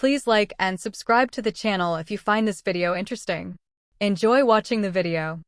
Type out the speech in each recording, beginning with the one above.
Please like and subscribe to the channel if you find this video interesting. Enjoy watching the video.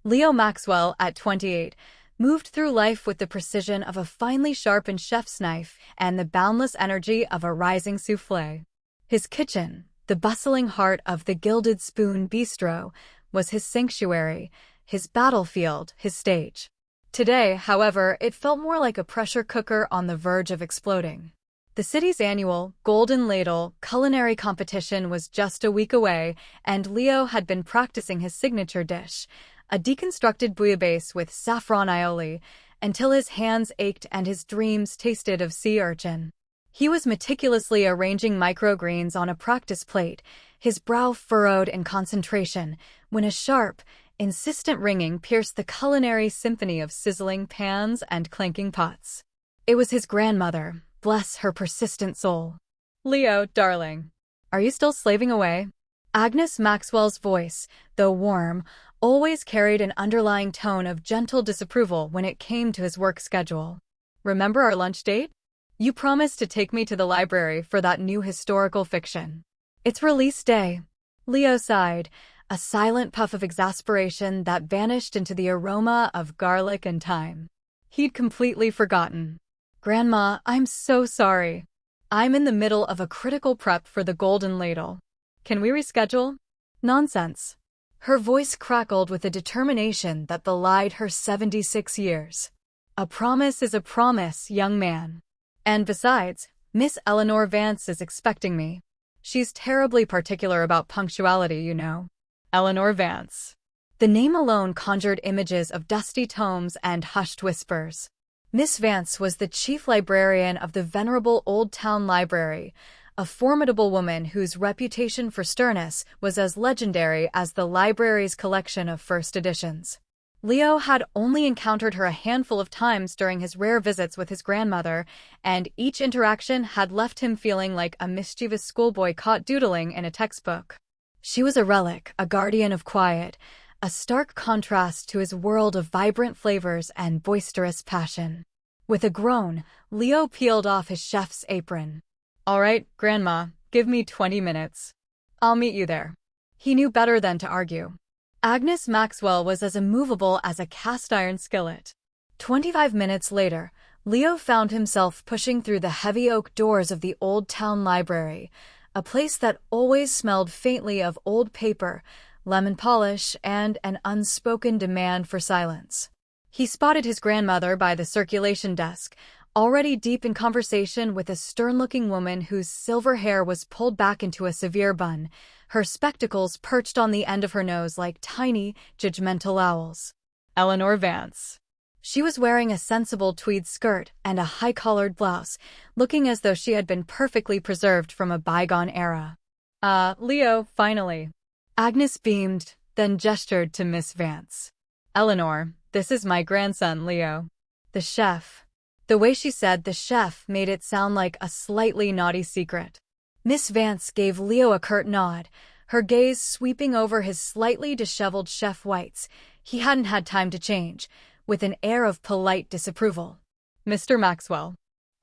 Leo Maxwell, at 28, moved through life with the precision of a finely sharpened chef's knife and the boundless energy of a rising soufflé. His kitchen, the bustling heart of the Gilded Spoon Bistro, was his sanctuary, his battlefield, his stage. Today, however, it felt more like a pressure cooker on the verge of exploding. The city's annual Golden Ladle culinary competition was just a week away, and Leo had been practicing his signature dish, a deconstructed bouillabaisse with saffron aioli, until his hands ached and his dreams tasted of sea urchin. He was meticulously arranging microgreens on a practice plate, his brow furrowed in concentration, when a sharp, insistent ringing pierced the culinary symphony of sizzling pans and clanking pots. It was his grandmother, bless her persistent soul. "Leo, darling, are you still slaving away?" Agnes Maxwell's voice, though warm, always carried an underlying tone of gentle disapproval when it came to his work schedule. "Remember our lunch date? You promised to take me to the library for that new historical fiction. It's release day." Leo sighed, a silent puff of exasperation that vanished into the aroma of garlic and thyme. He'd completely forgotten. "Grandma, I'm so sorry. I'm in the middle of a critical prep for the Golden Ladle. Can we reschedule?" "Nonsense." Her voice crackled with a determination that belied her 76 years. "A promise is a promise, young man. And besides, Miss Eleanor Vance is expecting me. She's terribly particular about punctuality, you know." Eleanor Vance. The name alone conjured images of dusty tomes and hushed whispers. Miss Vance was the chief librarian of the venerable Old Town Library, a formidable woman whose reputation for sternness was as legendary as the library's collection of first editions. Leo had only encountered her a handful of times during his rare visits with his grandmother, and each interaction had left him feeling like a mischievous schoolboy caught doodling in a textbook. She was a relic, a guardian of quiet, a stark contrast to his world of vibrant flavors and boisterous passion. With a groan, Leo peeled off his chef's apron. "All right, Grandma, give me 20 minutes. I'll meet you there." He knew better than to argue. Agnes Maxwell was as immovable as a cast-iron skillet. 25 minutes later, Leo found himself pushing through the heavy oak doors of the Old Town Library, a place that always smelled faintly of old paper, lemon polish, and an unspoken demand for silence. He spotted his grandmother by the circulation desk, already deep in conversation with a stern-looking woman whose silver hair was pulled back into a severe bun, her spectacles perched on the end of her nose like tiny, judgmental owls. Eleanor Vance. She was wearing a sensible tweed skirt and a high-collared blouse, looking as though she had been perfectly preserved from a bygone era. Leo, finally." Agnes beamed, then gestured to Miss Vance. "Eleanor, this is my grandson, Leo. The chef." The way she said "the chef" made it sound like a slightly naughty secret. Miss Vance gave Leo a curt nod, her gaze sweeping over his slightly disheveled chef whites. He hadn't had time to change, with an air of polite disapproval. "Mr. Maxwell,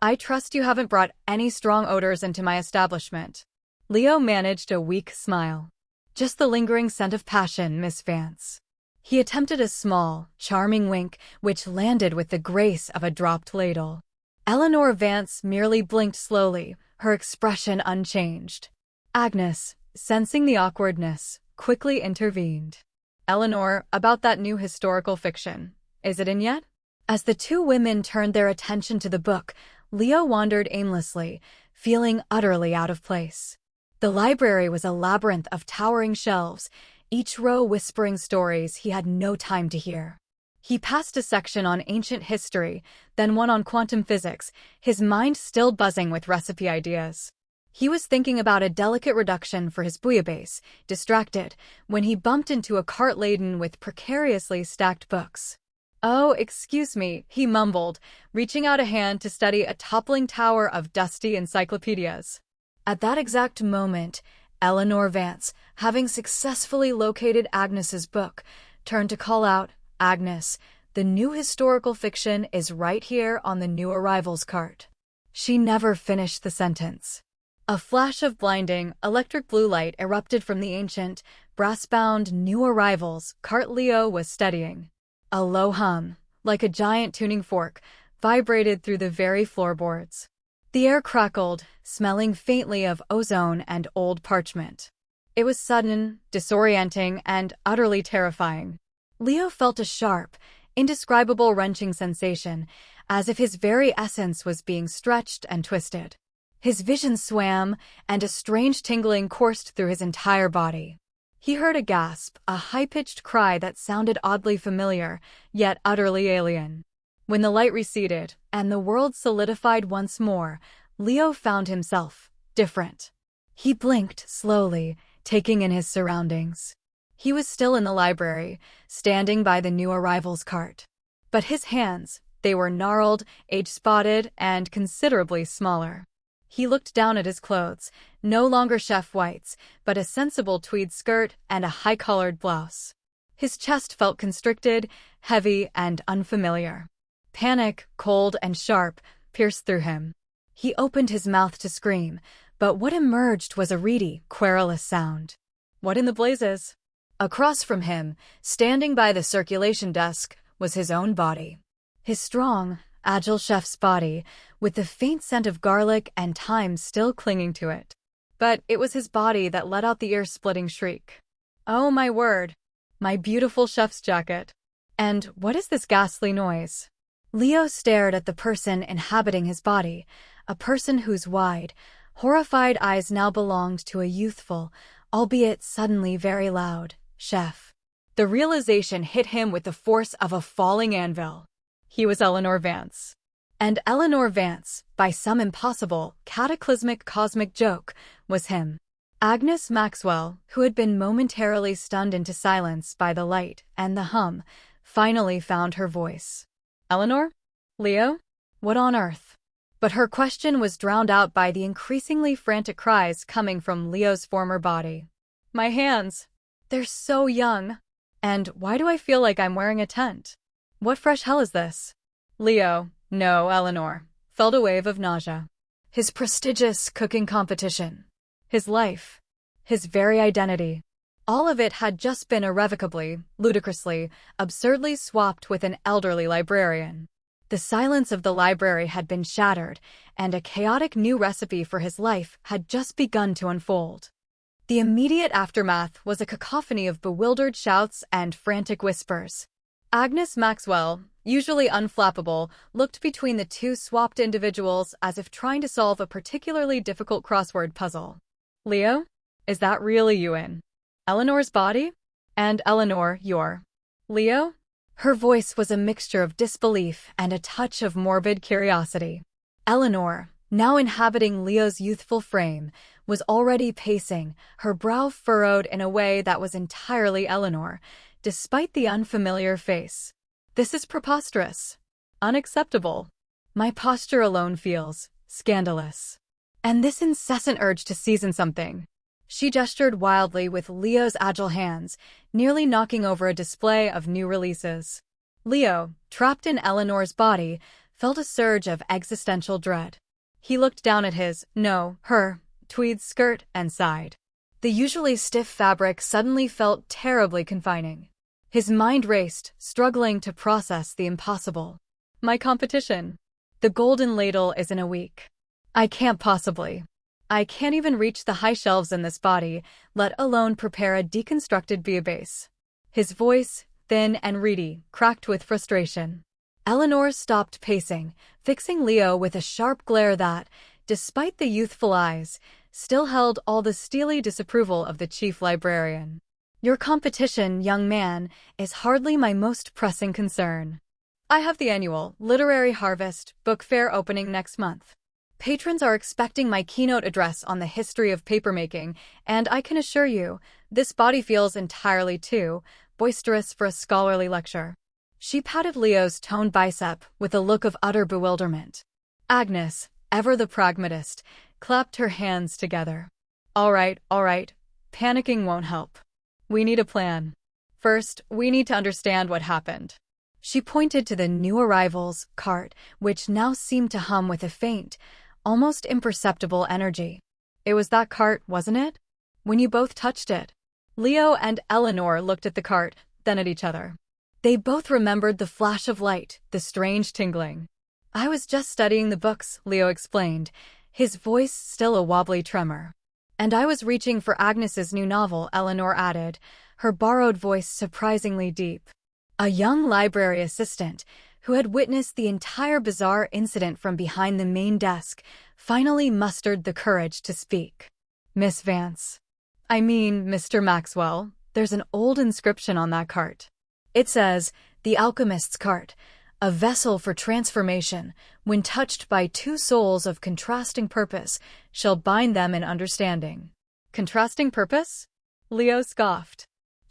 I trust you haven't brought any strong odors into my establishment." Leo managed a weak smile. "Just the lingering scent of passion, Miss Vance." He attempted a small, charming wink, which landed with the grace of a dropped ladle. Eleanor Vance merely blinked slowly, her expression unchanged. Agnes, sensing the awkwardness, quickly intervened. "Eleanor, about that new historical fiction. Is it in yet?" As the two women turned their attention to the book, Leo wandered aimlessly, feeling utterly out of place. The library was a labyrinth of towering shelves, each row whispering stories he had no time to hear. He passed a section on ancient history, then one on quantum physics, his mind still buzzing with recipe ideas. He was thinking about a delicate reduction for his bouillabaisse, distracted, when he bumped into a cart laden with precariously stacked books. "Oh, excuse me," he mumbled, reaching out a hand to steady a toppling tower of dusty encyclopedias. At that exact moment, Eleanor Vance, having successfully located Agnes's book, turned to call out, "Agnes, the new historical fiction is right here on the new arrivals cart." She never finished the sentence. A flash of blinding, electric blue light erupted from the ancient, brass-bound new arrival's cart Leo was steadying. A low hum, like a giant tuning fork, vibrated through the very floorboards. The air crackled, smelling faintly of ozone and old parchment. It was sudden, disorienting, and utterly terrifying. Leo felt a sharp, indescribable wrenching sensation, as if his very essence was being stretched and twisted. His vision swam, and a strange tingling coursed through his entire body. He heard a gasp, a high-pitched cry that sounded oddly familiar, yet utterly alien. When the light receded, and the world solidified once more, Leo found himself different. He blinked slowly, taking in his surroundings. He was still in the library, standing by the new arrival's cart. But his hands, they were gnarled, age-spotted, and considerably smaller. He looked down at his clothes, no longer chef whites, but a sensible tweed skirt and a high-collared blouse. His chest felt constricted, heavy, and unfamiliar. Panic, cold and sharp, pierced through him. He opened his mouth to scream, but what emerged was a reedy, querulous sound. What in the blazes? Across from him, standing by the circulation desk, was his own body. His strong, agile chef's body, with the faint scent of garlic and thyme still clinging to it. But it was his body that let out the ear-splitting shriek. Oh, my word! My beautiful chef's jacket! And what is this ghastly noise? Leo stared at the person inhabiting his body, a person whose wide, horrified eyes now belonged to a youthful, albeit suddenly very loud, chef. The realization hit him with the force of a falling anvil. He was Eleanor Vance. And Eleanor Vance, by some impossible, cataclysmic cosmic joke, was him. Agnes Maxwell, who had been momentarily stunned into silence by the light and the hum, finally found her voice. Eleanor? Leo? What on earth? But her question was drowned out by the increasingly frantic cries coming from Leo's former body. My hands! They're so young! And why do I feel like I'm wearing a tent? What fresh hell is this? Leo, no, Eleanor, felt a wave of nausea. His prestigious cooking competition, his life, his very identity, all of it had just been irrevocably, ludicrously, absurdly swapped with an elderly librarian. The silence of the library had been shattered, and a chaotic new recipe for his life had just begun to unfold. The immediate aftermath was a cacophony of bewildered shouts and frantic whispers. Agnes Maxwell, usually unflappable, looked between the two swapped individuals as if trying to solve a particularly difficult crossword puzzle. Leo? Is that really you in Eleanor's body? And Eleanor, you're Leo? Her voice was a mixture of disbelief and a touch of morbid curiosity. Eleanor, now inhabiting Leo's youthful frame, was already pacing, her brow furrowed in a way that was entirely Eleanor, despite the unfamiliar face. This is preposterous. Unacceptable. My posture alone feels scandalous. And this incessant urge to season something. She gestured wildly with Leo's agile hands, nearly knocking over a display of new releases. Leo, trapped in Eleanor's body, felt a surge of existential dread. He looked down at her tweed skirt and sighed. The usually stiff fabric suddenly felt terribly confining. His mind raced, struggling to process the impossible. My competition. The Golden Ladle is in a week. I can't possibly. I can't even reach the high shelves in this body, let alone prepare a deconstructed bouillabaisse. His voice, thin and reedy, cracked with frustration. Eleanor stopped pacing, fixing Leo with a sharp glare that, despite the youthful eyes, still held all the steely disapproval of the chief librarian. Your competition, young man, is hardly my most pressing concern. I have the annual Literary Harvest book fair opening next month. Patrons are expecting my keynote address on the history of papermaking, and I can assure you, this body feels entirely too boisterous for a scholarly lecture. She patted Leo's toned bicep with a look of utter bewilderment. Agnes, ever the pragmatist, clapped her hands together. All right, panicking won't help. We need a plan. First, we need to understand what happened. She pointed to the new arrival's cart, which now seemed to hum with a faint, almost imperceptible energy. It was that cart, wasn't it? When you both touched it. Leo and Eleanor looked at the cart, then at each other. They both remembered the flash of light, the strange tingling. I was just studying the books, Leo explained, his voice still a wobbly tremor. And I was reaching for Agnes's new novel, Eleanor added, her borrowed voice surprisingly deep. A young library assistant, who had witnessed the entire bizarre incident from behind the main desk, finally mustered the courage to speak. Miss Vance. I mean, Mr. Maxwell, there's an old inscription on that cart. It says, "The Alchemist's Cart, a vessel for transformation, when touched by two souls of contrasting purpose, shall bind them in understanding." Contrasting purpose? Leo scoffed.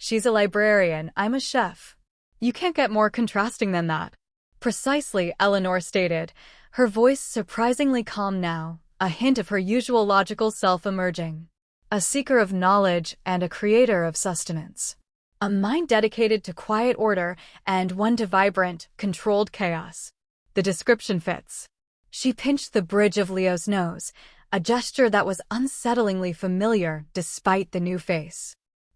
She's a librarian, I'm a chef. You can't get more contrasting than that. Precisely, Eleanor stated, her voice surprisingly calm now, a hint of her usual logical self emerging. A seeker of knowledge and a creator of sustenance. A mind dedicated to quiet order and one to vibrant, controlled chaos. The description fits. She pinched the bridge of Leo's nose, a gesture that was unsettlingly familiar despite the new face.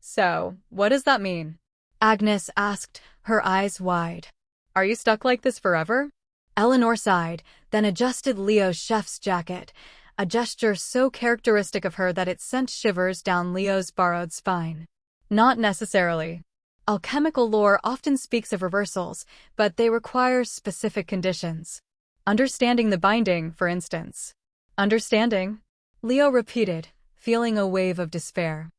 So, what does that mean? Agnes asked, her eyes wide. Are you stuck like this forever? Eleanor sighed, then adjusted Leo's chef's jacket, a gesture so characteristic of her that it sent shivers down Leo's borrowed spine. Not necessarily. Alchemical lore often speaks of reversals, but they require specific conditions. Understanding the binding, for instance. Understanding? Leo repeated, feeling a wave of despair.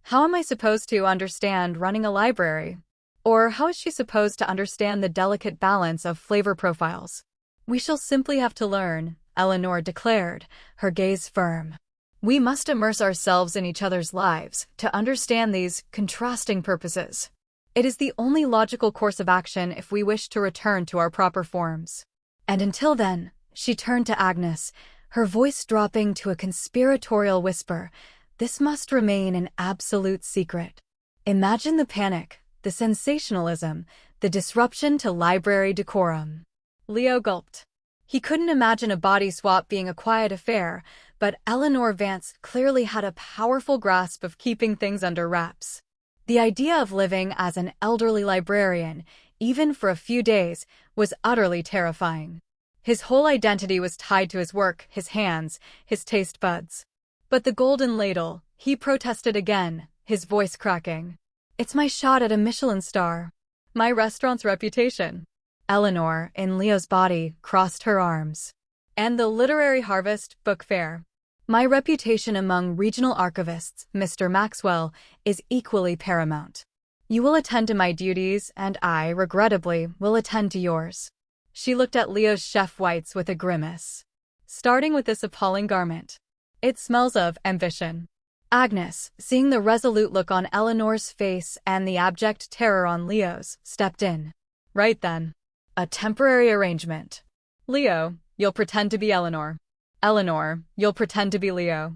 How am I supposed to understand running a library? Or how is she supposed to understand the delicate balance of flavor profiles? We shall simply have to learn, Eleanor declared, her gaze firm. We must immerse ourselves in each other's lives to understand these contrasting purposes. It is the only logical course of action if we wish to return to our proper forms. And until then, she turned to Agnes, her voice dropping to a conspiratorial whisper, this must remain an absolute secret. Imagine the panic, the sensationalism, the disruption to library decorum. Leo gulped. He couldn't imagine a body swap being a quiet affair, but Eleanor Vance clearly had a powerful grasp of keeping things under wraps. The idea of living as an elderly librarian, even for a few days, was utterly terrifying. His whole identity was tied to his work, his hands, his taste buds. But the Golden Ladle, he protested again, his voice cracking. It's my shot at a Michelin star. My restaurant's reputation. Eleanor, in Leo's body, crossed her arms. And the Literary Harvest Book Fair. My reputation among regional archivists, Mr. Maxwell, is equally paramount. You will attend to my duties, and I, regrettably, will attend to yours. She looked at Leo's chef whites with a grimace. Starting with this appalling garment. It smells of ambition. Agnes, seeing the resolute look on Eleanor's face and the abject terror on Leo's, stepped in. Right then. A temporary arrangement. Leo, you'll pretend to be Eleanor. Eleanor, you'll pretend to be Leo.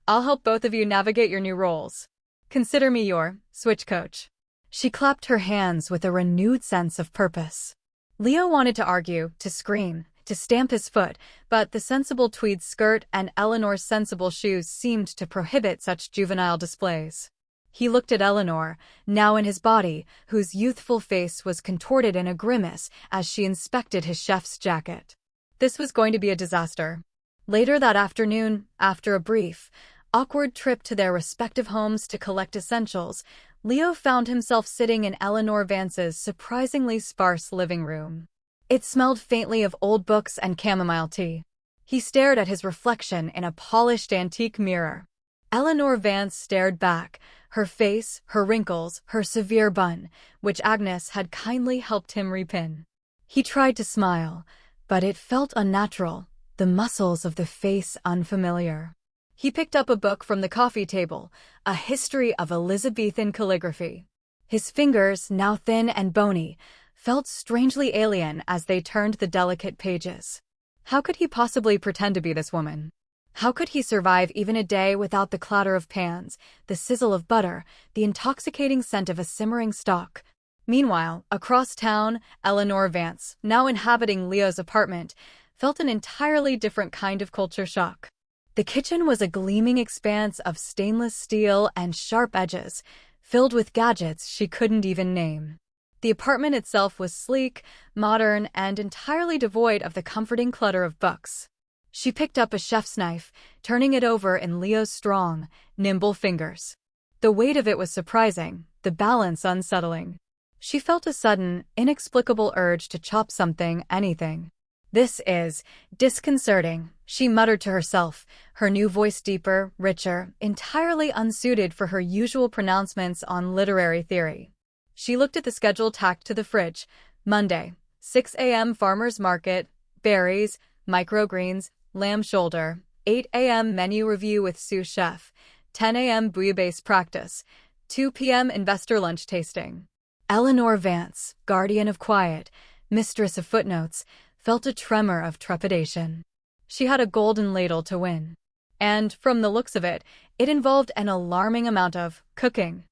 I'll help both of you navigate your new roles. Consider me your switch coach. She clapped her hands with a renewed sense of purpose. Leo wanted to argue, to scream, to stamp his foot, but the sensible tweed skirt and Eleanor's sensible shoes seemed to prohibit such juvenile displays. He looked at Eleanor, now in his body, whose youthful face was contorted in a grimace as she inspected his chef's jacket. This was going to be a disaster. Later that afternoon, after a brief, awkward trip to their respective homes to collect essentials, Leo found himself sitting in Eleanor Vance's surprisingly sparse living room. It smelled faintly of old books and chamomile tea. He stared at his reflection in a polished antique mirror. Eleanor Vance stared back, her face, her wrinkles, her severe bun, which Agnes had kindly helped him repin. He tried to smile, but it felt unnatural, the muscles of the face unfamiliar. He picked up a book from the coffee table, a history of Elizabethan calligraphy. His fingers, now thin and bony, felt strangely alien as they turned the delicate pages. How could he possibly pretend to be this woman? How could he survive even a day without the clatter of pans, the sizzle of butter, the intoxicating scent of a simmering stock? Meanwhile, across town, Eleanor Vance, now inhabiting Leo's apartment, felt an entirely different kind of culture shock. The kitchen was a gleaming expanse of stainless steel and sharp edges, filled with gadgets she couldn't even name. The apartment itself was sleek, modern, and entirely devoid of the comforting clutter of books. She picked up a chef's knife, turning it over in Leo's strong, nimble fingers. The weight of it was surprising, the balance unsettling. She felt a sudden, inexplicable urge to chop something, anything. "This is disconcerting," she muttered to herself, her new voice deeper, richer, entirely unsuited for her usual pronouncements on literary theory. She looked at the schedule tacked to the fridge. Monday, 6 a.m. farmer's market, berries, microgreens, lamb shoulder. 8 a.m. menu review with sous chef. 10 a.m. bouillabaisse practice. 2 p.m. investor lunch tasting. Eleanor Vance, guardian of quiet, mistress of footnotes, felt a tremor of trepidation. She had a golden ladle to win. And, from the looks of it, it involved an alarming amount of cooking.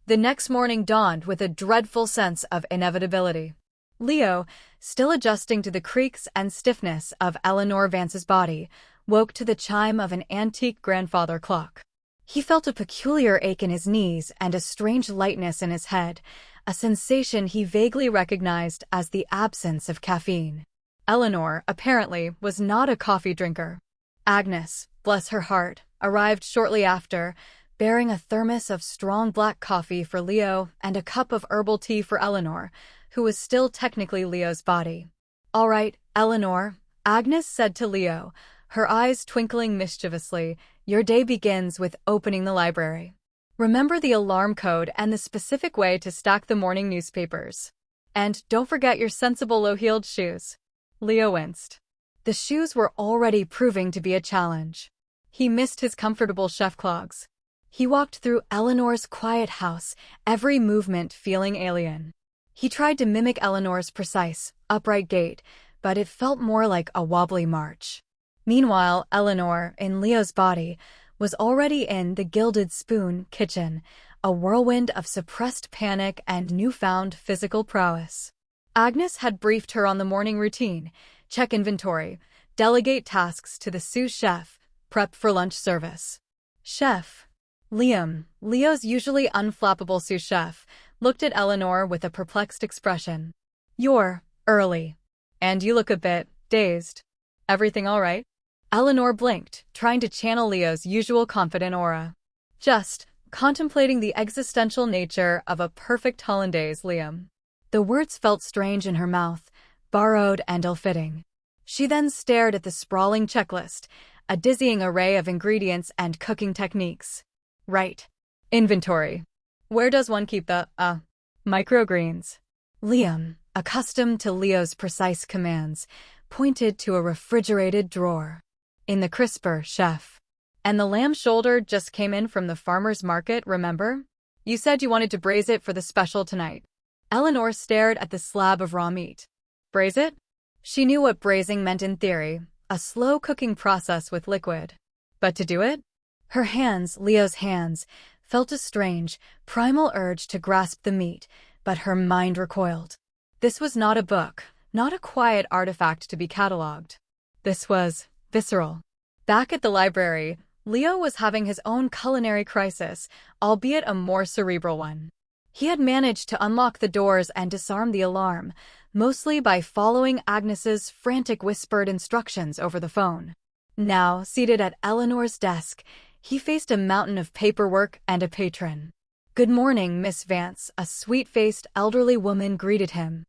The next morning dawned with a dreadful sense of inevitability. Leo, still adjusting to the creaks and stiffness of Eleanor Vance's body, woke to the chime of an antique grandfather clock. He felt a peculiar ache in his knees and a strange lightness in his head, a sensation he vaguely recognized as the absence of caffeine. Eleanor, apparently, was not a coffee drinker. Agnes, bless her heart, arrived shortly after, bearing a thermos of strong black coffee for Leo and a cup of herbal tea for Eleanor, who was still technically Leo's body. "All right, Eleanor," Agnes said to Leo, her eyes twinkling mischievously, "your day begins with opening the library. Remember the alarm code and the specific way to stack the morning newspapers. And don't forget your sensible low-heeled shoes." Leo winced. The shoes were already proving to be a challenge. He missed his comfortable chef clogs. He walked through Eleanor's quiet house, every movement feeling alien. He tried to mimic Eleanor's precise, upright gait, but it felt more like a wobbly march. Meanwhile, Eleanor, in Leo's body, was already in the Gilded Spoon kitchen, a whirlwind of suppressed panic and newfound physical prowess. Agnes had briefed her on the morning routine: check inventory, delegate tasks to the sous chef, prep for lunch service. Chef Liam, Leo's usually unflappable sous chef, looked at Eleanor with a perplexed expression. "You're early. And you look a bit dazed. Everything all right?" Eleanor blinked, trying to channel Leo's usual confident aura. "Just contemplating the existential nature of a perfect hollandaise, Liam." The words felt strange in her mouth, borrowed and ill-fitting. She then stared at the sprawling checklist, a dizzying array of ingredients and cooking techniques. Right. Inventory. Where does one keep the, microgreens? Liam, accustomed to Leo's precise commands, pointed to a refrigerated drawer. "In the crisper, chef. And the lamb shoulder just came in from the farmer's market, remember? You said you wanted to braise it for the special tonight." Eleanor stared at the slab of raw meat. Braise it? She knew what braising meant in theory, a slow cooking process with liquid. But to do it? Her hands, Leo's hands, felt a strange, primal urge to grasp the meat, but her mind recoiled. This was not a book, not a quiet artifact to be catalogued. This was visceral. Back at the library, Leo was having his own culinary crisis, albeit a more cerebral one. He had managed to unlock the doors and disarm the alarm, mostly by following Agnes's frantic whispered instructions over the phone. Now, seated at Eleanor's desk, he faced a mountain of paperwork and a patron. "Good morning, Miss Vance," a sweet-faced elderly woman greeted him.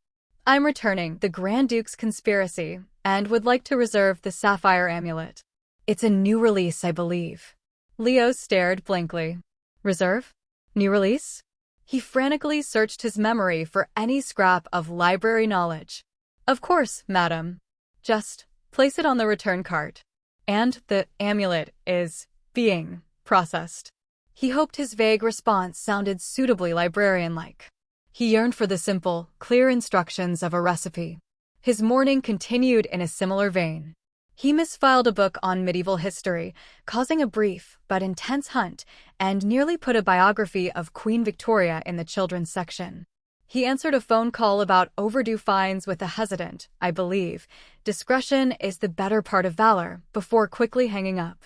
"I'm returning the Grand Duke's conspiracy and would like to reserve the sapphire amulet. It's a new release, I believe." Leo stared blankly. "Reserve? New release?" He frantically searched his memory for any scrap of library knowledge. "Of course, madam. Just place it on the return cart. And the amulet is being processed." He hoped his vague response sounded suitably librarian-like. He yearned for the simple, clear instructions of a recipe. His morning continued in a similar vein. He misfiled a book on medieval history, causing a brief but intense hunt, and nearly put a biography of Queen Victoria in the children's section. He answered a phone call about overdue fines with a hesitant, "I believe, discretion is the better part of valor," before quickly hanging up.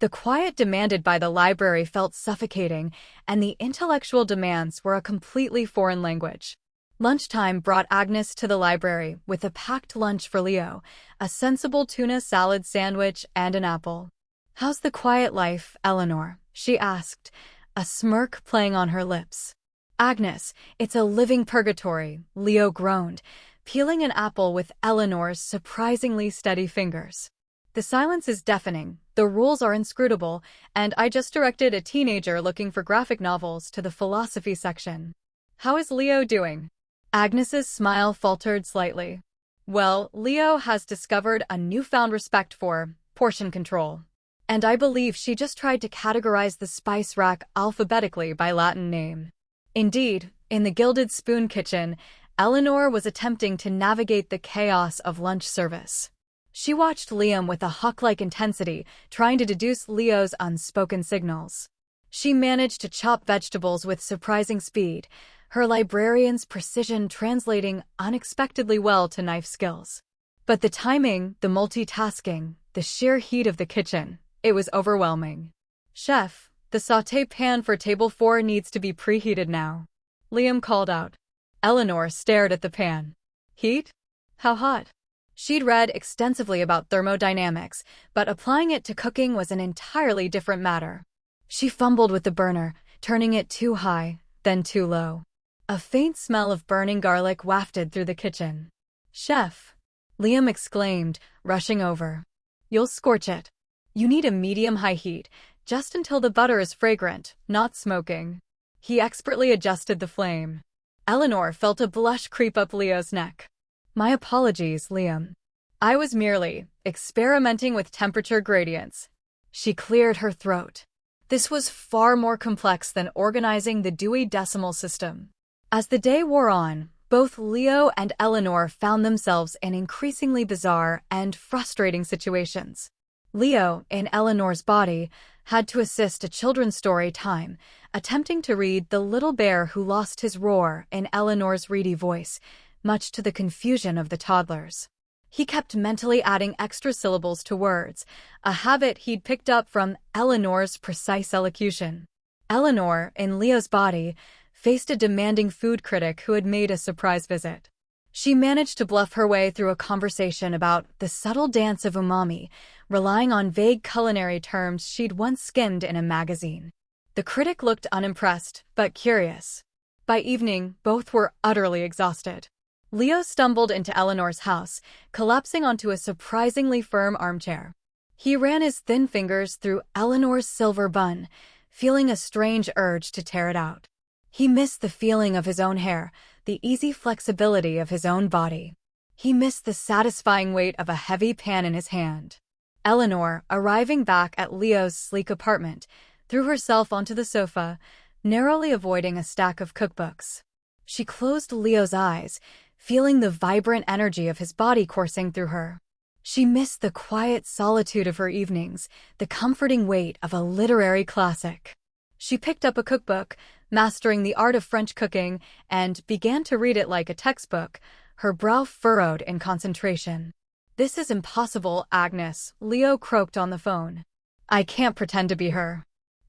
The quiet demanded by the library felt suffocating, and the intellectual demands were a completely foreign language. Lunchtime brought Agnes to the library with a packed lunch for Leo, a sensible tuna salad sandwich and an apple. "How's the quiet life, Eleanor?" she asked, a smirk playing on her lips. "Agnes, it's a living purgatory," Leo groaned, peeling an apple with Eleanor's surprisingly steady fingers. "The silence is deafening, the rules are inscrutable, and I just directed a teenager looking for graphic novels to the philosophy section. How is Leo doing?" Agnes's smile faltered slightly. "Well, Leo has discovered a newfound respect for portion control. And I believe she just tried to categorize the spice rack alphabetically by Latin name." Indeed, in the Gilded Spoon kitchen, Eleanor was attempting to navigate the chaos of lunch service. She watched Liam with a hawk-like intensity, trying to deduce Leo's unspoken signals. She managed to chop vegetables with surprising speed, her librarian's precision translating unexpectedly well to knife skills. But the timing, the multitasking, the sheer heat of the kitchen, it was overwhelming. "Chef, the sauté pan for table 4 needs to be preheated now," Liam called out. Eleanor stared at the pan. "Heat? How hot?" She'd read extensively about thermodynamics, but applying it to cooking was an entirely different matter. She fumbled with the burner, turning it too high, then too low. A faint smell of burning garlic wafted through the kitchen. "Chef!" Liam exclaimed, rushing over. "You'll scorch it. You need a medium-high heat, just until the butter is fragrant, not smoking." He expertly adjusted the flame. Eleanor felt a blush creep up Leo's neck. "My apologies, Liam. I was merely experimenting with temperature gradients." She cleared her throat. This was far more complex than organizing the Dewey Decimal System. As the day wore on, both Leo and Eleanor found themselves in increasingly bizarre and frustrating situations. Leo, in Eleanor's body, had to assist a children's story time, attempting to read The Little Bear Who Lost His Roar in Eleanor's reedy voice, much to the confusion of the toddlers. He kept mentally adding extra syllables to words, a habit he'd picked up from Eleanor's precise elocution. Eleanor, in Leo's body, faced a demanding food critic who had made a surprise visit. She managed to bluff her way through a conversation about the subtle dance of umami, relying on vague culinary terms she'd once skimmed in a magazine. The critic looked unimpressed, but curious. By evening, both were utterly exhausted. Leo stumbled into Eleanor's house, collapsing onto a surprisingly firm armchair. He ran his thin fingers through Eleanor's silver bun, feeling a strange urge to tear it out. He missed the feeling of his own hair, the easy flexibility of his own body. He missed the satisfying weight of a heavy pan in his hand. Eleanor, arriving back at Leo's sleek apartment, threw herself onto the sofa, narrowly avoiding a stack of cookbooks. She closed Leo's eyes, feeling the vibrant energy of his body coursing through her. She missed the quiet solitude of her evenings, the comforting weight of a literary classic. She picked up a cookbook, Mastering the Art of French Cooking, and began to read it like a textbook, her brow furrowed in concentration. "This is impossible, Agnes," Leo croaked on the phone. "I can't pretend to be her.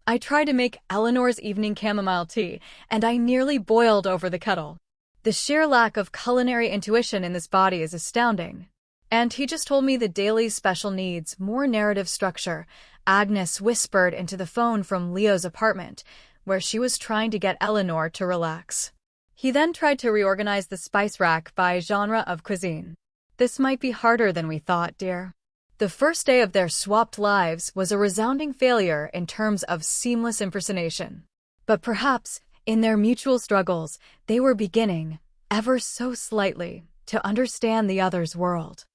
I tried to make Eleanor's evening chamomile tea, and I nearly boiled over the kettle. The sheer lack of culinary intuition in this body is astounding." "And he just told me the daily special needs more narrative structure," Agnes whispered into the phone from Leo's apartment, where she was trying to get Eleanor to relax. He then tried to reorganize the spice rack by genre of cuisine. "This might be harder than we thought, dear." The first day of their swapped lives was a resounding failure in terms of seamless impersonation. But perhaps, in their mutual struggles, they were beginning, ever so slightly, to understand the other's world.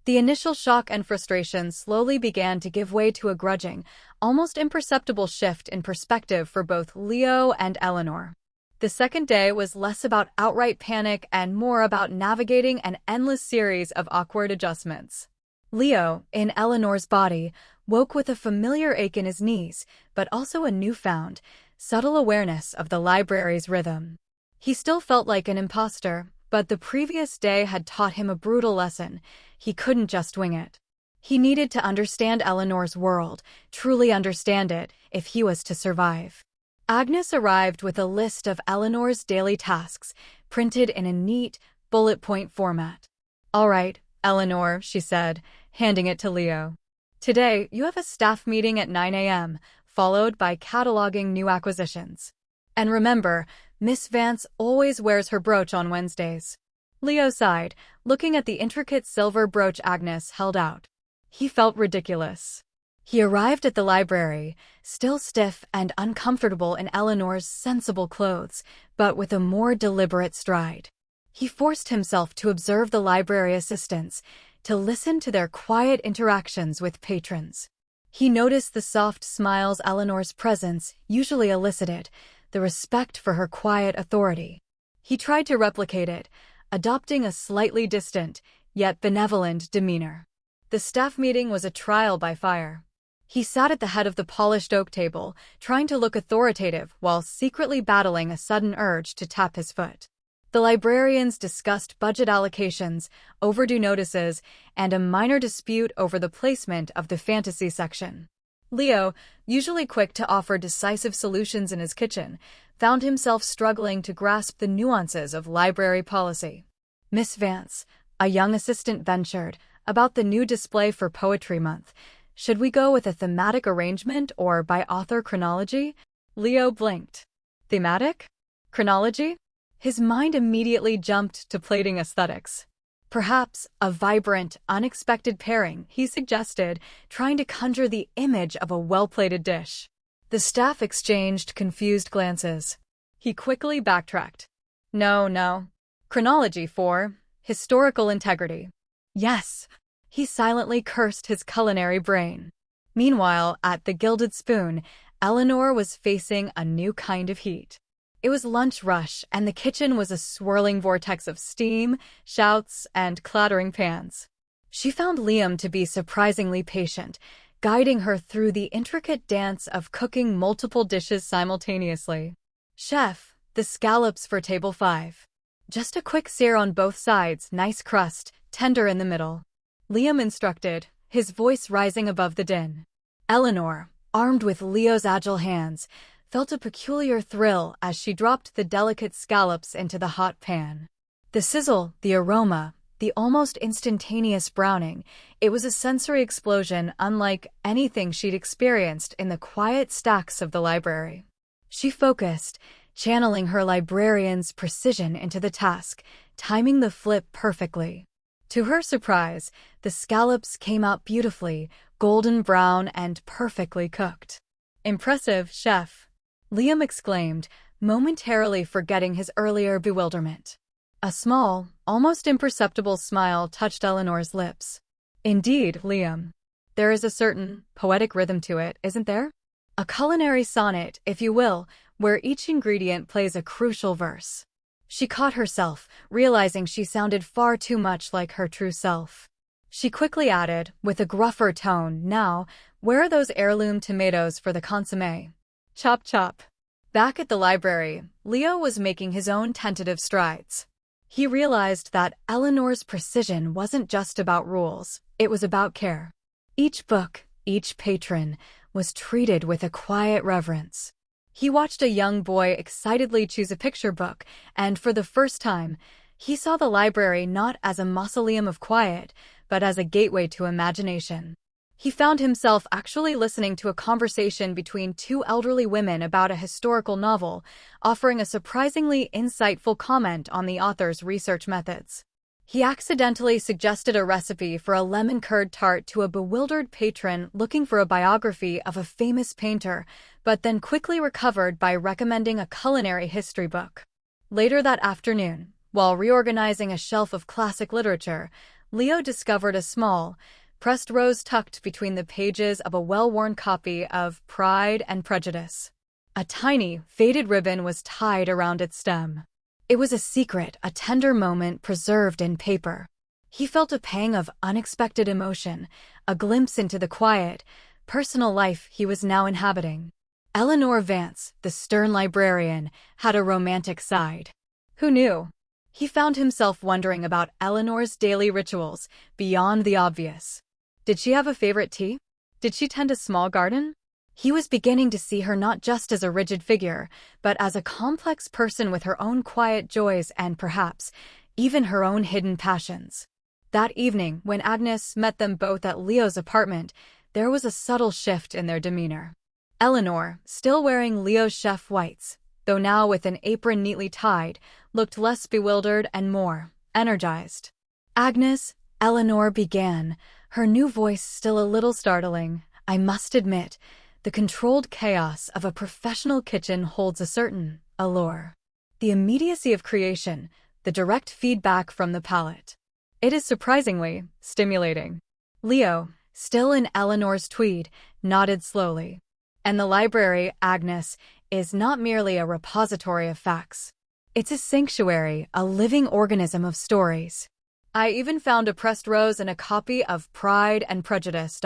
The initial shock and frustration slowly began to give way to a grudging, almost imperceptible shift in perspective for both Leo and Eleanor. The second day was less about outright panic and more about navigating an endless series of awkward adjustments. Leo, in Eleanor's body, woke with a familiar ache in his knees, but also a newfound, subtle awareness of the library's rhythm. He still felt like an imposter, but the previous day had taught him a brutal lesson. He couldn't just wing it. He needed to understand Eleanor's world, truly understand it, if he was to survive. Agnes arrived with a list of Eleanor's daily tasks, printed in a neat, bullet-point format. "All right, Eleanor," she said, handing it to Leo. "Today, you have a staff meeting at 9 a.m., followed by cataloging new acquisitions. And remember, Miss Vance always wears her brooch on Wednesdays." Leo sighed, looking at the intricate silver brooch Agnes held out. He felt ridiculous. He arrived at the library, still stiff and uncomfortable in Eleanor's sensible clothes, but with a more deliberate stride. He forced himself to observe the library assistants, to listen to their quiet interactions with patrons. He noticed the soft smiles Eleanor's presence usually elicited, the respect for her quiet authority. He tried to replicate it, adopting a slightly distant, yet benevolent demeanor. The staff meeting was a trial by fire. He sat at the head of the polished oak table, trying to look authoritative while secretly battling a sudden urge to tap his foot. The librarians discussed budget allocations, overdue notices, and a minor dispute over the placement of the fantasy section. Leo, usually quick to offer decisive solutions in his kitchen, found himself struggling to grasp the nuances of library policy. "Miss Vance," a young assistant ventured, "about the new display for Poetry Month. Should we go with a thematic arrangement or by author chronology?" Leo blinked. Thematic? Chronology? His mind immediately jumped to plating aesthetics. "Perhaps a vibrant, unexpected pairing," he suggested, trying to conjure the image of a well-plated dish. The staff exchanged confused glances. He quickly backtracked. No. Chronology for historical integrity." "Yes." He silently cursed his culinary brain. Meanwhile, at the Gilded Spoon, Eleanor was facing a new kind of heat. It was lunch rush, and the kitchen was a swirling vortex of steam, shouts, and clattering pans. She found Liam to be surprisingly patient, guiding her through the intricate dance of cooking multiple dishes simultaneously. "Chef, the scallops for table 5. Just a quick sear on both sides, nice crust, tender in the middle," Liam instructed, his voice rising above the din. Eleanor, armed with Leo's agile hands, felt a peculiar thrill as she dropped the delicate scallops into the hot pan. The sizzle, the aroma, the almost instantaneous browning, it was a sensory explosion unlike anything she'd experienced in the quiet stacks of the library. She focused, channeling her librarian's precision into the task, timing the flip perfectly. To her surprise, the scallops came out beautifully, golden brown and perfectly cooked. "Impressive, chef," Liam exclaimed, momentarily forgetting his earlier bewilderment. A small, almost imperceptible smile touched Eleanor's lips. "Indeed, Liam. There is a certain poetic rhythm to it, isn't there? A culinary sonnet, if you will, where each ingredient plays a crucial verse." She caught herself, realizing she sounded far too much like her true self. She quickly added, with a gruffer tone, "Now, where are those heirloom tomatoes for the consommé?" Chop chop. Back at the library, Leo was making his own tentative strides. He realized that Eleanor's precision wasn't just about rules, it was about care. Each book, each patron, was treated with a quiet reverence. He watched a young boy excitedly choose a picture book, and for the first time, he saw the library not as a mausoleum of quiet, but as a gateway to imagination. He found himself actually listening to a conversation between two elderly women about a historical novel, offering a surprisingly insightful comment on the author's research methods. He accidentally suggested a recipe for a lemon curd tart to a bewildered patron looking for a biography of a famous painter, but then quickly recovered by recommending a culinary history book. Later that afternoon, while reorganizing a shelf of classic literature, Leo discovered a small, pressed rose tucked between the pages of a well-worn copy of Pride and Prejudice. A tiny, faded ribbon was tied around its stem. It was a secret, a tender moment preserved in paper. He felt a pang of unexpected emotion, a glimpse into the quiet, personal life he was now inhabiting. Eleanor Vance, the stern librarian, had a romantic side. Who knew? He found himself wondering about Eleanor's daily rituals, beyond the obvious. Did she have a favorite tea? Did she tend a small garden? He was beginning to see her not just as a rigid figure, but as a complex person with her own quiet joys and perhaps even her own hidden passions. That evening, when Agnes met them both at Leo's apartment, there was a subtle shift in their demeanor. Eleanor, still wearing Leo's chef whites, though now with an apron neatly tied, looked less bewildered and more energized. Agnes, Eleanor began, her new voice still a little startling. I must admit, the controlled chaos of a professional kitchen holds a certain allure. The immediacy of creation, the direct feedback from the palate. It is surprisingly stimulating. Leo, still in Eleanor's tweed, nodded slowly. And the library, Agnes, is not merely a repository of facts. It's a sanctuary, a living organism of stories. I even found a pressed rose and a copy of Pride and Prejudice.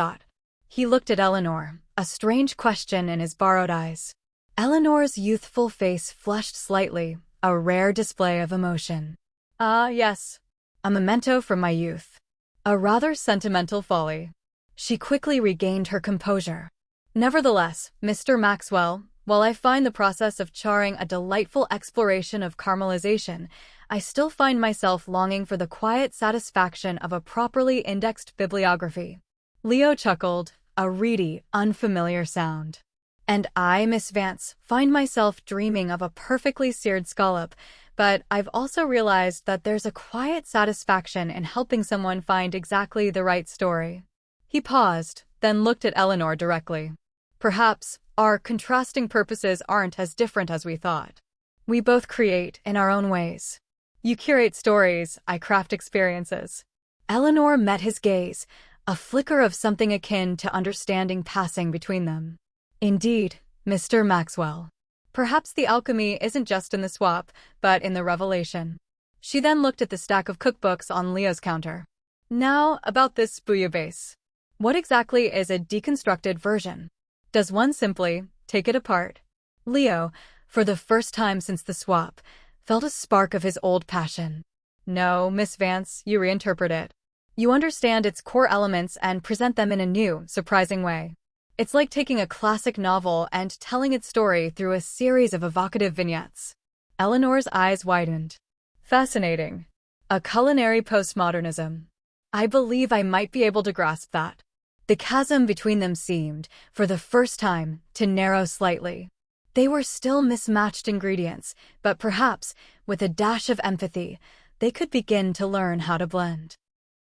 He looked at Eleanor, a strange question in his borrowed eyes. Eleanor's youthful face flushed slightly, a rare display of emotion. Ah, yes. A memento from my youth. A rather sentimental folly. She quickly regained her composure. Nevertheless, Mr. Maxwell, while I find the process of charring a delightful exploration of caramelization, I still find myself longing for the quiet satisfaction of a properly indexed bibliography. Leo chuckled, a reedy, unfamiliar sound. And I, Miss Vance, find myself dreaming of a perfectly seared scallop, but I've also realized that there's a quiet satisfaction in helping someone find exactly the right story. He paused, then looked at Eleanor directly. Perhaps our contrasting purposes aren't as different as we thought. We both create in our own ways. You curate stories, I craft experiences. Eleanor met his gaze, a flicker of something akin to understanding passing between them. Indeed, Mr. Maxwell. Perhaps the alchemy isn't just in the swap, but in the revelation. She then looked at the stack of cookbooks on Leo's counter. Now, about this bouillabaisse. What exactly is a deconstructed version? Does one simply take it apart? Leo, for the first time since the swap, felt a spark of his old passion. No, Miss Vance, you reinterpret it. You understand its core elements and present them in a new, surprising way. It's like taking a classic novel and telling its story through a series of evocative vignettes. Eleanor's eyes widened. Fascinating. A culinary postmodernism. I believe I might be able to grasp that. The chasm between them seemed, for the first time, to narrow slightly. They were still mismatched ingredients, but perhaps, with a dash of empathy, they could begin to learn how to blend.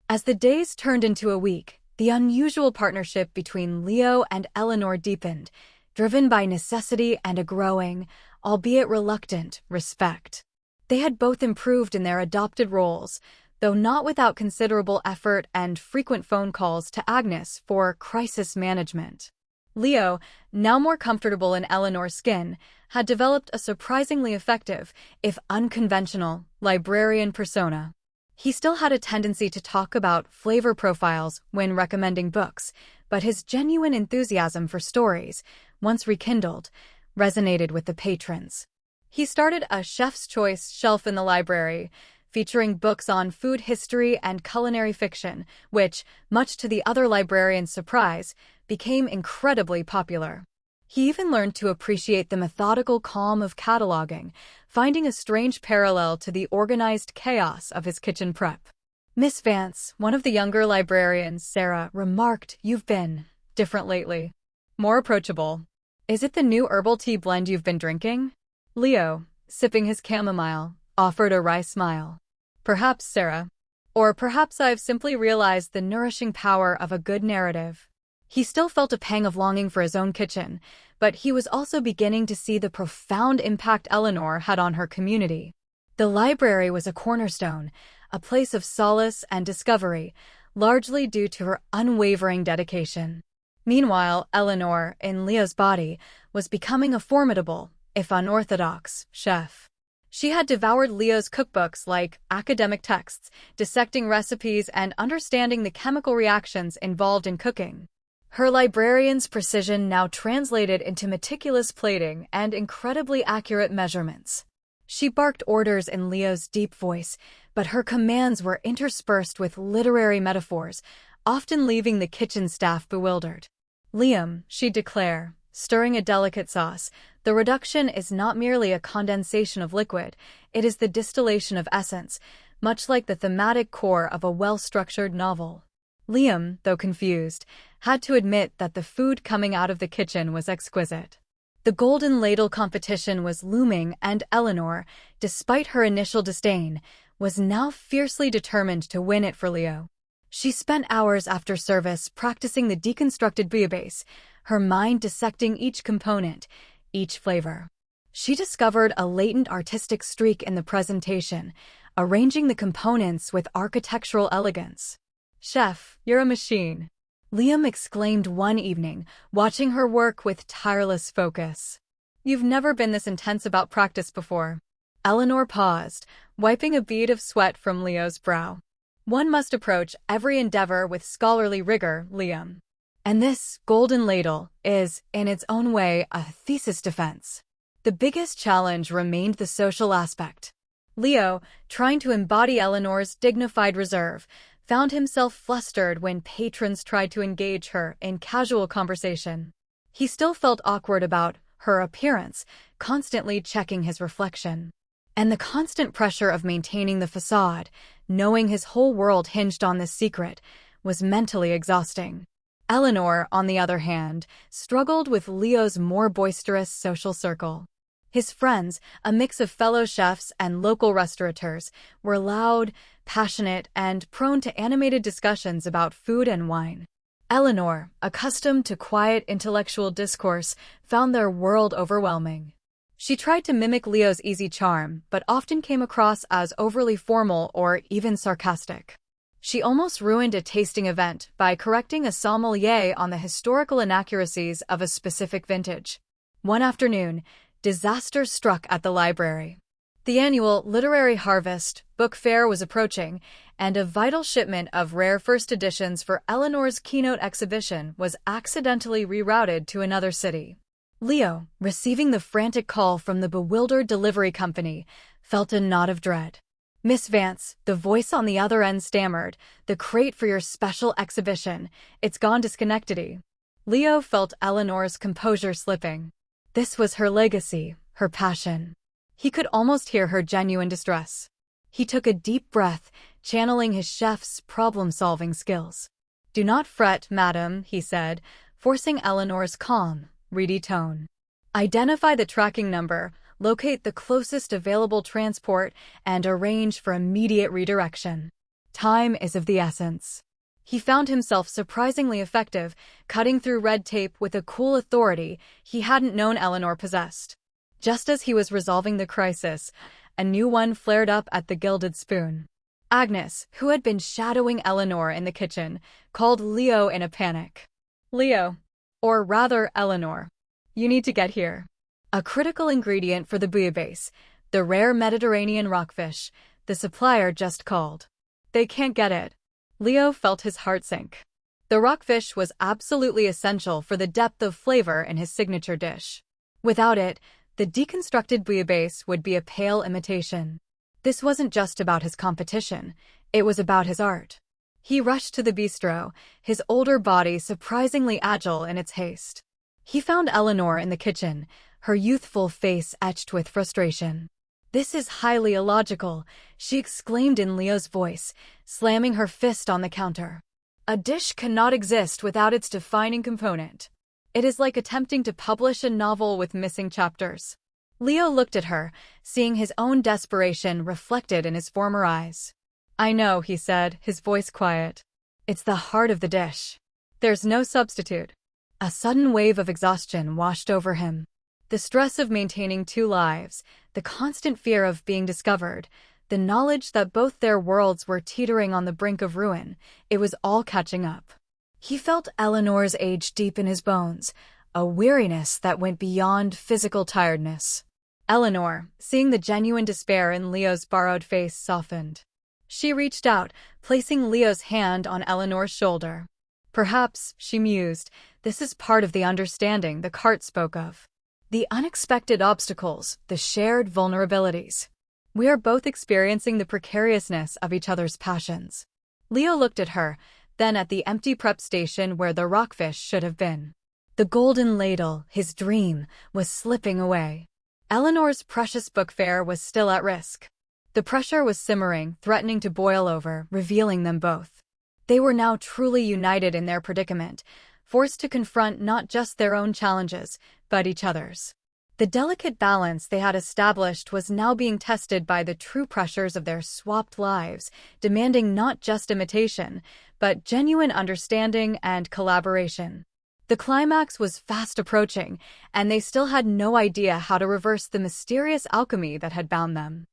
As the days turned into a week, the unusual partnership between Leo and Eleanor deepened, driven by necessity and a growing, albeit reluctant, respect. They had both improved in their adopted roles, though not without considerable effort and frequent phone calls to Agnes for crisis management. Leo, now more comfortable in Eleanor's skin, had developed a surprisingly effective, if unconventional, librarian persona. He still had a tendency to talk about flavor profiles when recommending books, but his genuine enthusiasm for stories, once rekindled, resonated with the patrons. He started a chef's choice shelf in the library, featuring books on food history and culinary fiction, which, much to the other librarians' surprise, became incredibly popular. He even learned to appreciate the methodical calm of cataloging, finding a strange parallel to the organized chaos of his kitchen prep. Miss Vance, one of the younger librarians, Sarah, remarked, "You've been different lately. More approachable. Is it the new herbal tea blend you've been drinking?" Leo, sipping his chamomile, offered a wry smile. "Perhaps, Sarah. Or perhaps I've simply realized the nourishing power of a good narrative." He still felt a pang of longing for his own kitchen, but he was also beginning to see the profound impact Eleanor had on her community. The library was a cornerstone, a place of solace and discovery, largely due to her unwavering dedication. Meanwhile, Eleanor, in Leo's body, was becoming a formidable, if unorthodox, chef. She had devoured Leo's cookbooks like academic texts, dissecting recipes and understanding the chemical reactions involved in cooking. Her librarian's precision now translated into meticulous plating and incredibly accurate measurements. She barked orders in Leo's deep voice, but her commands were interspersed with literary metaphors, often leaving the kitchen staff bewildered. "Liam," she'd declare, stirring a delicate sauce, "the reduction is not merely a condensation of liquid, it is the distillation of essence, much like the thematic core of a well-structured novel." Liam, though confused, had to admit that the food coming out of the kitchen was exquisite. The Golden Ladle competition was looming, and Eleanor, despite her initial disdain, was now fiercely determined to win it for Leo. She spent hours after service practicing the deconstructed bouillabaisse, her mind dissecting each component, each flavor. She discovered a latent artistic streak in the presentation, arranging the components with architectural elegance. "Chef, you're a machine," Liam exclaimed one evening, watching her work with tireless focus. "You've never been this intense about practice before." Eleanor paused, wiping a bead of sweat from Leo's brow. "One must approach every endeavor with scholarly rigor, Liam. And this Golden Ladle is, in its own way, a thesis defense." The biggest challenge remained the social aspect. Leo, trying to embody Eleanor's dignified reserve, found himself flustered when patrons tried to engage her in casual conversation. He still felt awkward about her appearance, constantly checking his reflection. And the constant pressure of maintaining the facade, knowing his whole world hinged on this secret, was mentally exhausting. Eleanor, on the other hand, struggled with Leo's more boisterous social circle. His friends, a mix of fellow chefs and local restaurateurs, were loud, passionate, and prone to animated discussions about food and wine. Eleanor, accustomed to quiet intellectual discourse, found their world overwhelming. She tried to mimic Leo's easy charm, but often came across as overly formal or even sarcastic. She almost ruined a tasting event by correcting a sommelier on the historical inaccuracies of a specific vintage. One afternoon, disaster struck at the library. The annual Literary Harvest book fair was approaching, and a vital shipment of rare first editions for Eleanor's keynote exhibition was accidentally rerouted to another city. Leo, receiving the frantic call from the bewildered delivery company, felt a knot of dread. "Miss Vance," the voice on the other end stammered, "the crate for your special exhibition. It's gone to Schenectady." Leo felt Eleanor's composure slipping. This was her legacy, her passion. He could almost hear her genuine distress. He took a deep breath, channeling his chef's problem-solving skills. "Do not fret, madam," he said, forcing Eleanor's calm, reedy tone. "Identify the tracking number, locate the closest available transport, and arrange for immediate redirection. Time is of the essence." He found himself surprisingly effective, cutting through red tape with a cool authority he hadn't known Eleanor possessed. Just as he was resolving the crisis, a new one flared up at the Gilded Spoon. Agnes, who had been shadowing Eleanor in the kitchen, called Leo in a panic. "Leo, or rather Eleanor, you need to get here. A critical ingredient for the bouillabaisse, the rare Mediterranean rockfish, the supplier just called. They can't get it." Leo felt his heart sink. The rockfish was absolutely essential for the depth of flavor in his signature dish. Without it, the deconstructed bouillabaisse would be a pale imitation. This wasn't just about his competition, it was about his art. He rushed to the bistro, his older body surprisingly agile in its haste. He found Eleanor in the kitchen, her youthful face etched with frustration. "This is highly illogical," she exclaimed in Leo's voice, slamming her fist on the counter. "A dish cannot exist without its defining component. It is like attempting to publish a novel with missing chapters." Leo looked at her, seeing his own desperation reflected in his former eyes. "I know," he said, his voice quiet. "It's the heart of the dish. There's no substitute." A sudden wave of exhaustion washed over him. The stress of maintaining two lives, the constant fear of being discovered, the knowledge that both their worlds were teetering on the brink of ruin, it was all catching up. He felt Eleanor's age deep in his bones, a weariness that went beyond physical tiredness. Eleanor, seeing the genuine despair in Leo's borrowed face, softened. She reached out, placing Leo's hand on Eleanor's shoulder. "Perhaps," she mused, "this is part of the understanding the cart spoke of. The unexpected obstacles, the shared vulnerabilities. We are both experiencing the precariousness of each other's passions." Leo looked at her, then at the empty prep station where the rockfish should have been. The Golden Ladle, his dream, was slipping away. Eleanor's precious book fair was still at risk. The pressure was simmering, threatening to boil over, revealing them both. They were now truly united in their predicament, forced to confront not just their own challenges, but each other's. The delicate balance they had established was now being tested by the true pressures of their swapped lives, demanding not just imitation, but genuine understanding and collaboration. The climax was fast approaching, and they still had no idea how to reverse the mysterious alchemy that had bound them.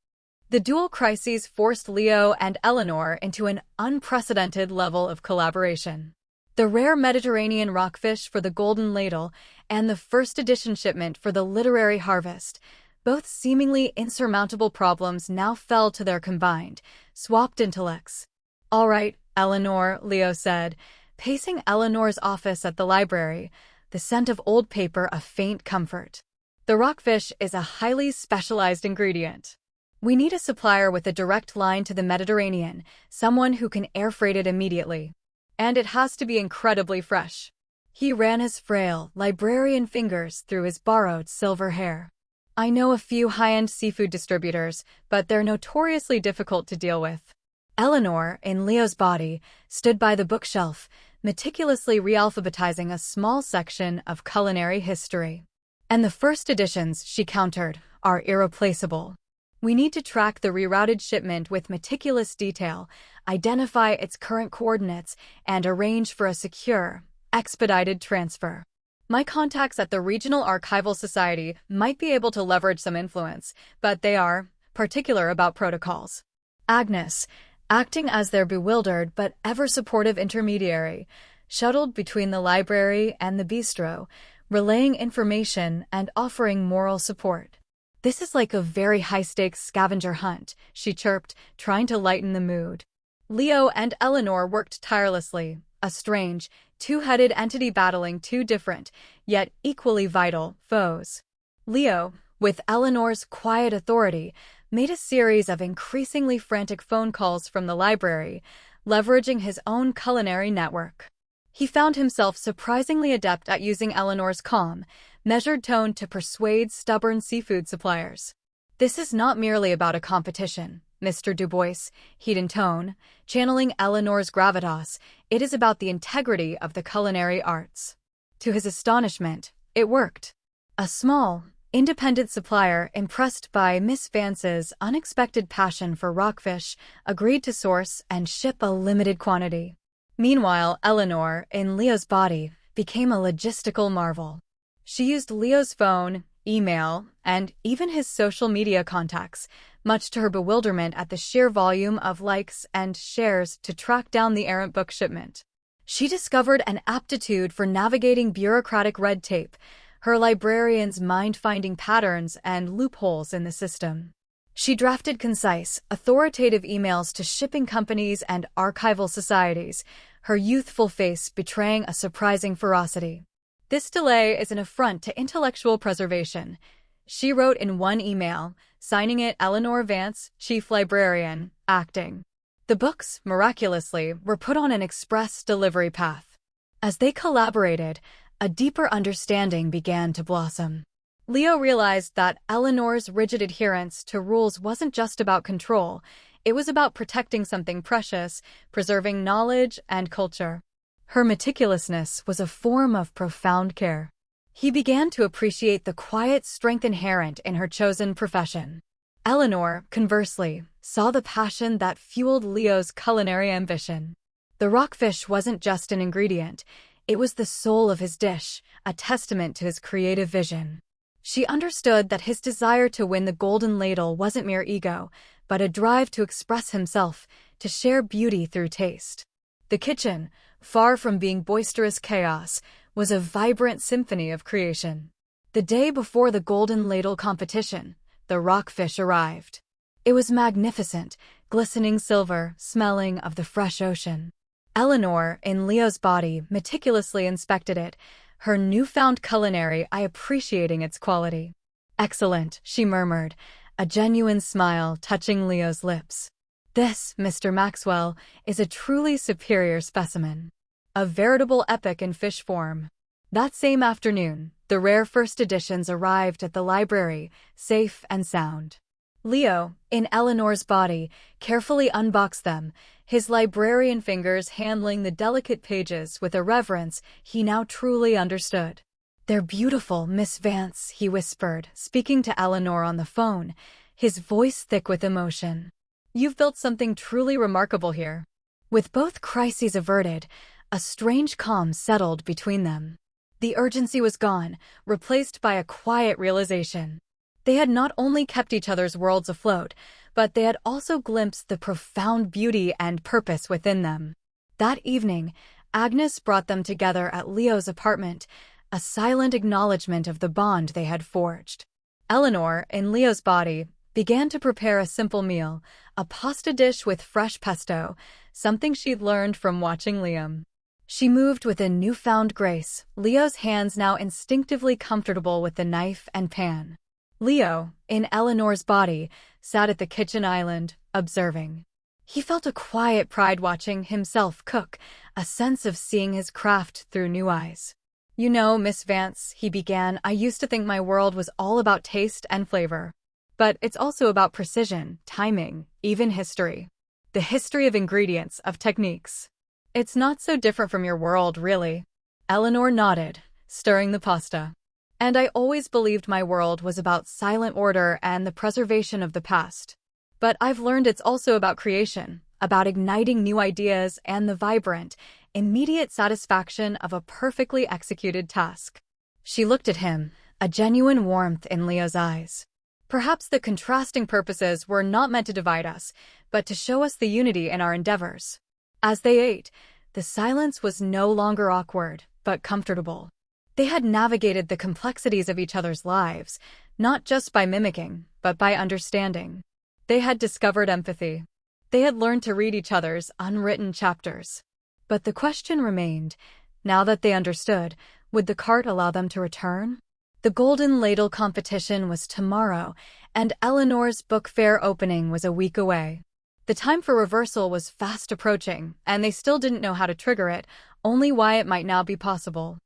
The dual crises forced Leo and Eleanor into an unprecedented level of collaboration. The rare Mediterranean rockfish for the Golden Ladle and the first edition shipment for the Literary Harvest, both seemingly insurmountable problems, now fell to their combined, swapped intellects. "All right, Eleanor," Leo said, pacing Eleanor's office at the library, the scent of old paper a faint comfort. "The rockfish is a highly specialized ingredient. We need a supplier with a direct line to the Mediterranean, someone who can air freight it immediately. And it has to be incredibly fresh." He ran his frail, librarian fingers through his borrowed silver hair. "I know a few high-end seafood distributors, but they're notoriously difficult to deal with." Eleanor, in Leo's body, stood by the bookshelf, meticulously realphabetizing a small section of culinary history. "And the first editions," she countered, "are irreplaceable. We need to track the rerouted shipment with meticulous detail, identify its current coordinates, and arrange for a secure, expedited transfer. My contacts at the Regional Archival Society might be able to leverage some influence, but they are particular about protocols." Agnes, acting as their bewildered but ever-supportive intermediary, shuttled between the library and the bistro, relaying information and offering moral support. "This is like a very high-stakes scavenger hunt," she chirped, trying to lighten the mood. Leo and Eleanor worked tirelessly, a strange, two-headed entity battling two different, yet equally vital, foes. Leo, with Eleanor's quiet authority, made a series of increasingly frantic phone calls from the library, leveraging his own culinary network. He found himself surprisingly adept at using Eleanor's calm, measured tone to persuade stubborn seafood suppliers. "This is not merely about a competition, Mr. Dubois," he'd intone, channeling Eleanor's gravitas. "It is about the integrity of the culinary arts." To his astonishment, it worked. A small, independent supplier, impressed by Miss Vance's unexpected passion for rockfish, agreed to source and ship a limited quantity. Meanwhile, Eleanor, in Leo's body, became a logistical marvel. She used Leo's phone, email, and even his social media contacts, much to her bewilderment at the sheer volume of likes and shares, to track down the errant book shipment. She discovered an aptitude for navigating bureaucratic red tape, her librarian's mind finding patterns and loopholes in the system. She drafted concise, authoritative emails to shipping companies and archival societies, her youthful face betraying a surprising ferocity. "This delay is an affront to intellectual preservation," she wrote in one email, signing it Eleanor Vance, Chief Librarian, Acting. The books, miraculously, were put on an express delivery path. As they collaborated, a deeper understanding began to blossom. Leo realized that Eleanor's rigid adherence to rules wasn't just about control, it was about protecting something precious, preserving knowledge and culture. Her meticulousness was a form of profound care. He began to appreciate the quiet strength inherent in her chosen profession. Eleanor, conversely, saw the passion that fueled Leo's culinary ambition. The rockfish wasn't just an ingredient, it was the soul of his dish, a testament to his creative vision. She understood that his desire to win the Golden Ladle wasn't mere ego, but a drive to express himself, to share beauty through taste. The kitchen, far from being boisterous chaos, was a vibrant symphony of creation. The day before the Golden Ladle competition, the rockfish arrived. It was magnificent, glistening silver, smelling of the fresh ocean. Eleanor, in Leo's body, meticulously inspected it, her newfound culinary eye appreciating its quality. "Excellent," she murmured, a genuine smile touching Leo's lips. This, Mr. Maxwell, is a truly superior specimen. A veritable epic in fish form. That same afternoon, the rare first editions arrived at the library, safe and sound. Leo, in Eleanor's body, carefully unboxed them, his librarian fingers handling the delicate pages with a reverence he now truly understood. "They're beautiful, Miss Vance," he whispered, speaking to Eleanor on the phone, his voice thick with emotion. "You've built something truly remarkable here." With both crises averted, a strange calm settled between them. The urgency was gone, replaced by a quiet realization. They had not only kept each other's worlds afloat, but they had also glimpsed the profound beauty and purpose within them. That evening, Agnes brought them together at Leo's apartment, a silent acknowledgement of the bond they had forged. Eleanor, in Leo's body, began to prepare a simple meal, a pasta dish with fresh pesto, something she'd learned from watching Liam. She moved with a newfound grace, Leo's hands now instinctively comfortable with the knife and pan. Leo, in Eleanor's body, sat at the kitchen island, observing. He felt a quiet pride watching himself cook, a sense of seeing his craft through new eyes. "You know, Miss Vance," he began, "I used to think my world was all about taste and flavor. But it's also about precision, timing, even history. The history of ingredients, of techniques. It's not so different from your world, really." Eleanor nodded, stirring the pasta. "And I always believed my world was about silent order and the preservation of the past. But I've learned it's also about creation, about igniting new ideas and the vibrant, immediate satisfaction of a perfectly executed task." She looked at him, a genuine warmth in Leo's eyes. Perhaps the contrasting purposes were not meant to divide us, but to show us the unity in our endeavors. As they ate, the silence was no longer awkward, but comfortable. They had navigated the complexities of each other's lives, not just by mimicking, but by understanding. They had discovered empathy. They had learned to read each other's unwritten chapters. But the question remained, now that they understood, would the cart allow them to return? The Golden Ladle competition was tomorrow, and Eleanor's book fair opening was a week away. The time for reversal was fast approaching, and they still didn't know how to trigger it, only why it might now be possible.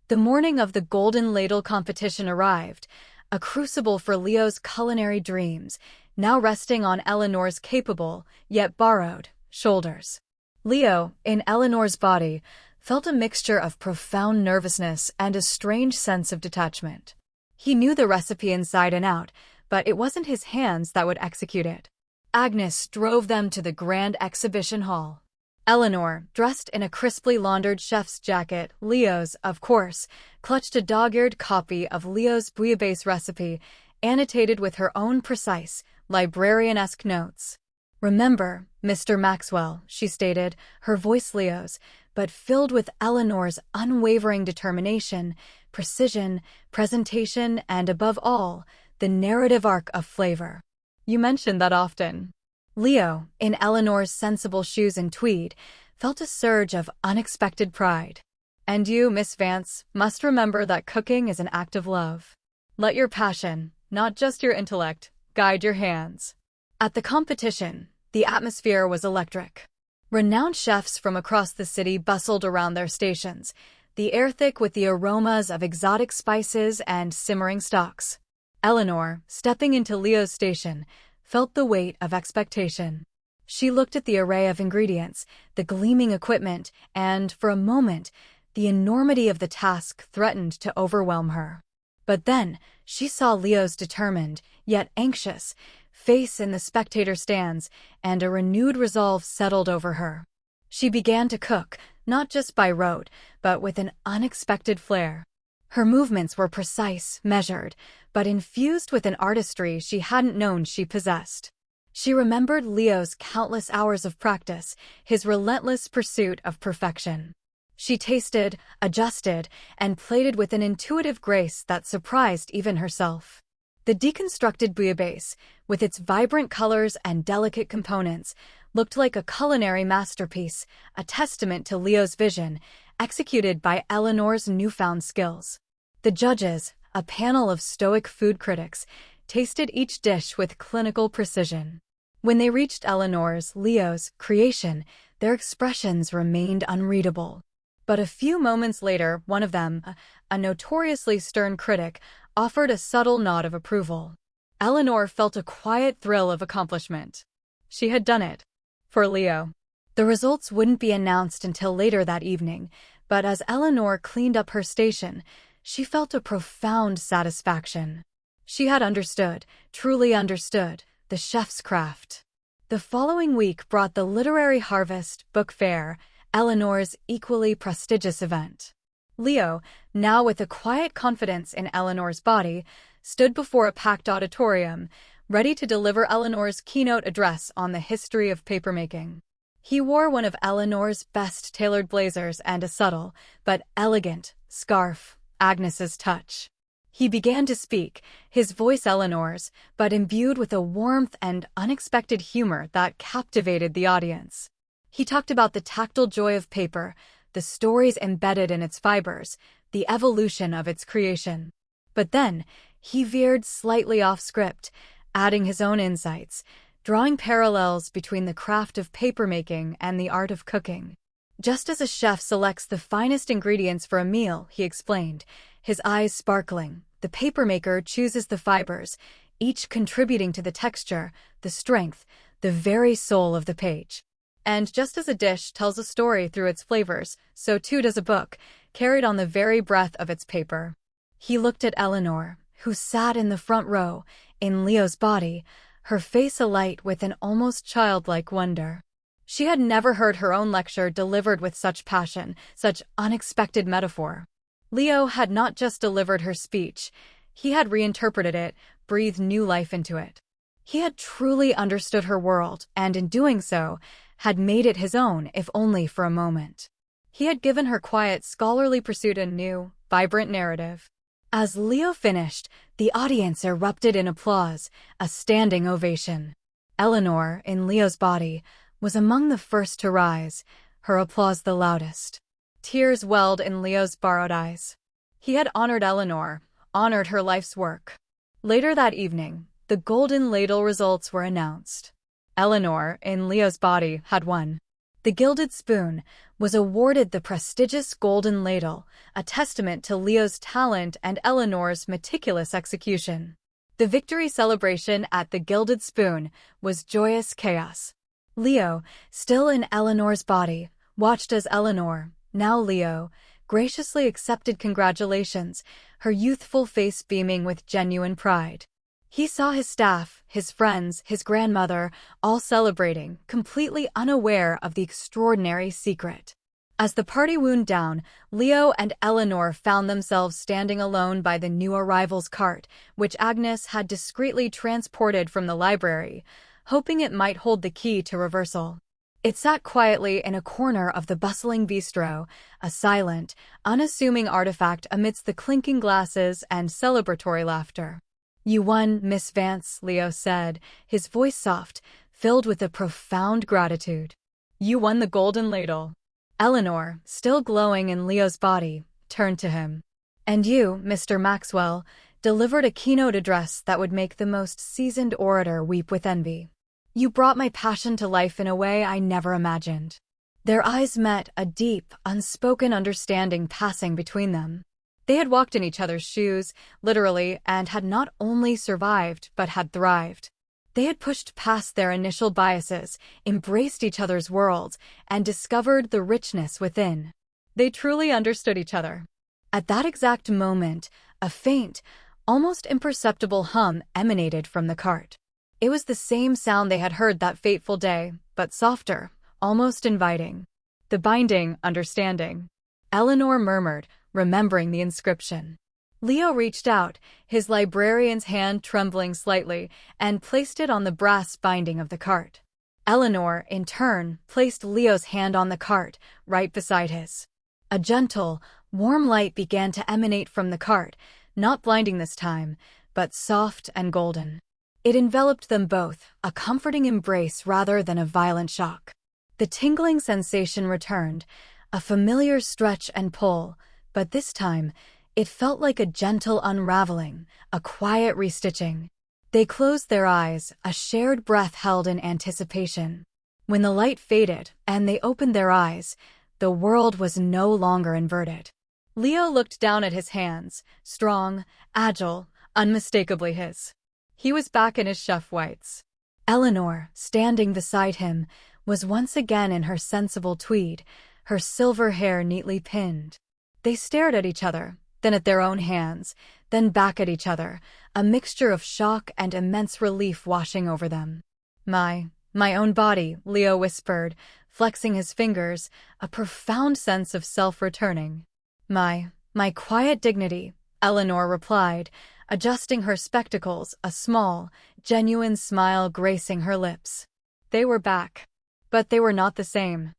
The morning of the Golden Ladle competition arrived, a crucible for Leo's culinary dreams, now resting on Eleanor's capable, yet borrowed, shoulders. Leo, in Eleanor's body, felt a mixture of profound nervousness and a strange sense of detachment. He knew the recipe inside and out, but it wasn't his hands that would execute it. Agnes drove them to the grand exhibition hall. Eleanor, dressed in a crisply laundered chef's jacket, Leo's, of course, clutched a dog-eared copy of Leo's bouillabaisse recipe, annotated with her own precise, librarian-esque notes. "Remember, Mr. Maxwell," she stated, her voice Leo's, but filled with Eleanor's unwavering determination, precision, presentation, and above all, the narrative arc of flavor. "You mention that often." Leo, in Eleanor's sensible shoes and tweed, felt a surge of unexpected pride. "And you, Miss Vance, must remember that cooking is an act of love. Let your passion, not just your intellect, guide your hands." At the competition, the atmosphere was electric. Renowned chefs from across the city bustled around their stations, the air thick with the aromas of exotic spices and simmering stocks. Eleanor, stepping into Leo's station, felt the weight of expectation. She looked at the array of ingredients, the gleaming equipment, and, for a moment, the enormity of the task threatened to overwhelm her. But then, she saw Leo's determined, yet anxious, face in the spectator stands, and a renewed resolve settled over her. She began to cook, not just by rote, but with an unexpected flair. Her movements were precise, measured, but infused with an artistry she hadn't known she possessed. She remembered Leo's countless hours of practice, his relentless pursuit of perfection. She tasted, adjusted, and plated with an intuitive grace that surprised even herself. The deconstructed bouillabaisse, with its vibrant colors and delicate components, looked like a culinary masterpiece, a testament to Leo's vision, executed by Eleanor's newfound skills. The judges, a panel of stoic food critics, tasted each dish with clinical precision. When they reached Eleanor's, Leo's, creation, their expressions remained unreadable. But a few moments later, one of them, a notoriously stern critic, offered a subtle nod of approval. Eleanor felt a quiet thrill of accomplishment. She had done it. For Leo. The results wouldn't be announced until later that evening, but as Eleanor cleaned up her station, she felt a profound satisfaction. She had understood, truly understood, the chef's craft. The following week brought the Literary Harvest Book Fair, Eleanor's equally prestigious event. Leo, now with a quiet confidence in Eleanor's body, stood before a packed auditorium, ready to deliver Eleanor's keynote address on the history of papermaking. He wore one of Eleanor's best tailored blazers and a subtle, but elegant, scarf, Agnes's touch. He began to speak, his voice Eleanor's, but imbued with a warmth and unexpected humor that captivated the audience. He talked about the tactile joy of paper, the stories embedded in its fibers, the evolution of its creation. But then, he veered slightly off script, adding his own insights, drawing parallels between the craft of papermaking and the art of cooking. Just as a chef selects the finest ingredients for a meal, he explained, his eyes sparkling, the papermaker chooses the fibers, each contributing to the texture, the strength, the very soul of the page. And just as a dish tells a story through its flavors, so too does a book, carried on the very breath of its paper. He looked at Eleanor, who sat in the front row, in Leo's body, her face alight with an almost childlike wonder. She had never heard her own lecture delivered with such passion, such unexpected metaphor. Leo had not just delivered her speech, he had reinterpreted it, breathed new life into it. He had truly understood her world, and in doing so, had made it his own, if only for a moment. He had given her quiet, scholarly pursuit a new, vibrant narrative. As Leo finished, the audience erupted in applause, a standing ovation. Eleanor, in Leo's body, was among the first to rise, her applause the loudest. Tears welled in Leo's borrowed eyes. He had honored Eleanor, honored her life's work. Later that evening, the Golden Ladle results were announced. Eleanor, in Leo's body, had won. The Gilded Spoon was awarded the prestigious Golden Ladle, a testament to Leo's talent and Eleanor's meticulous execution. The victory celebration at the Gilded Spoon was joyous chaos. Leo, still in Eleanor's body, watched as Eleanor, now Leo, graciously accepted congratulations, her youthful face beaming with genuine pride. He saw his staff, his friends, his grandmother, all celebrating, completely unaware of the extraordinary secret. As the party wound down, Leo and Eleanor found themselves standing alone by the new arrival's cart, which Agnes had discreetly transported from the library, hoping it might hold the key to reversal. It sat quietly in a corner of the bustling bistro, a silent, unassuming artifact amidst the clinking glasses and celebratory laughter. "You won, Miss Vance," Leo said, his voice soft, filled with a profound gratitude. "You won the Golden Ladle." Eleanor, still glowing in Leo's body, turned to him. "And you, Mr. Maxwell, delivered a keynote address that would make the most seasoned orator weep with envy. You brought my passion to life in a way I never imagined." Their eyes met, a deep, unspoken understanding passing between them. They had walked in each other's shoes, literally, and had not only survived, but had thrived. They had pushed past their initial biases, embraced each other's worlds, and discovered the richness within. They truly understood each other. At that exact moment, a faint, almost imperceptible hum emanated from the cart. It was the same sound they had heard that fateful day, but softer, almost inviting. "The binding, understanding," Eleanor murmured, remembering the inscription. Leo reached out, his librarian's hand trembling slightly, and placed it on the brass binding of the cart. Eleanor, in turn, placed Leo's hand on the cart, right beside his. A gentle, warm light began to emanate from the cart, not blinding this time, but soft and golden. It enveloped them both, a comforting embrace rather than a violent shock. The tingling sensation returned, a familiar stretch and pull, but this time, it felt like a gentle unraveling, a quiet restitching. They closed their eyes, a shared breath held in anticipation. When the light faded and they opened their eyes, the world was no longer inverted. Leo looked down at his hands, strong, agile, unmistakably his. He was back in his chef whites. Eleanor, standing beside him, was once again in her sensible tweed, her silver hair neatly pinned. They stared at each other, then at their own hands, then back at each other, a mixture of shock and immense relief washing over them. My own body, Leo whispered, flexing his fingers, a profound sense of self returning. My quiet dignity, Eleanor replied, adjusting her spectacles, a small, genuine smile gracing her lips. They were back. But they were not the same.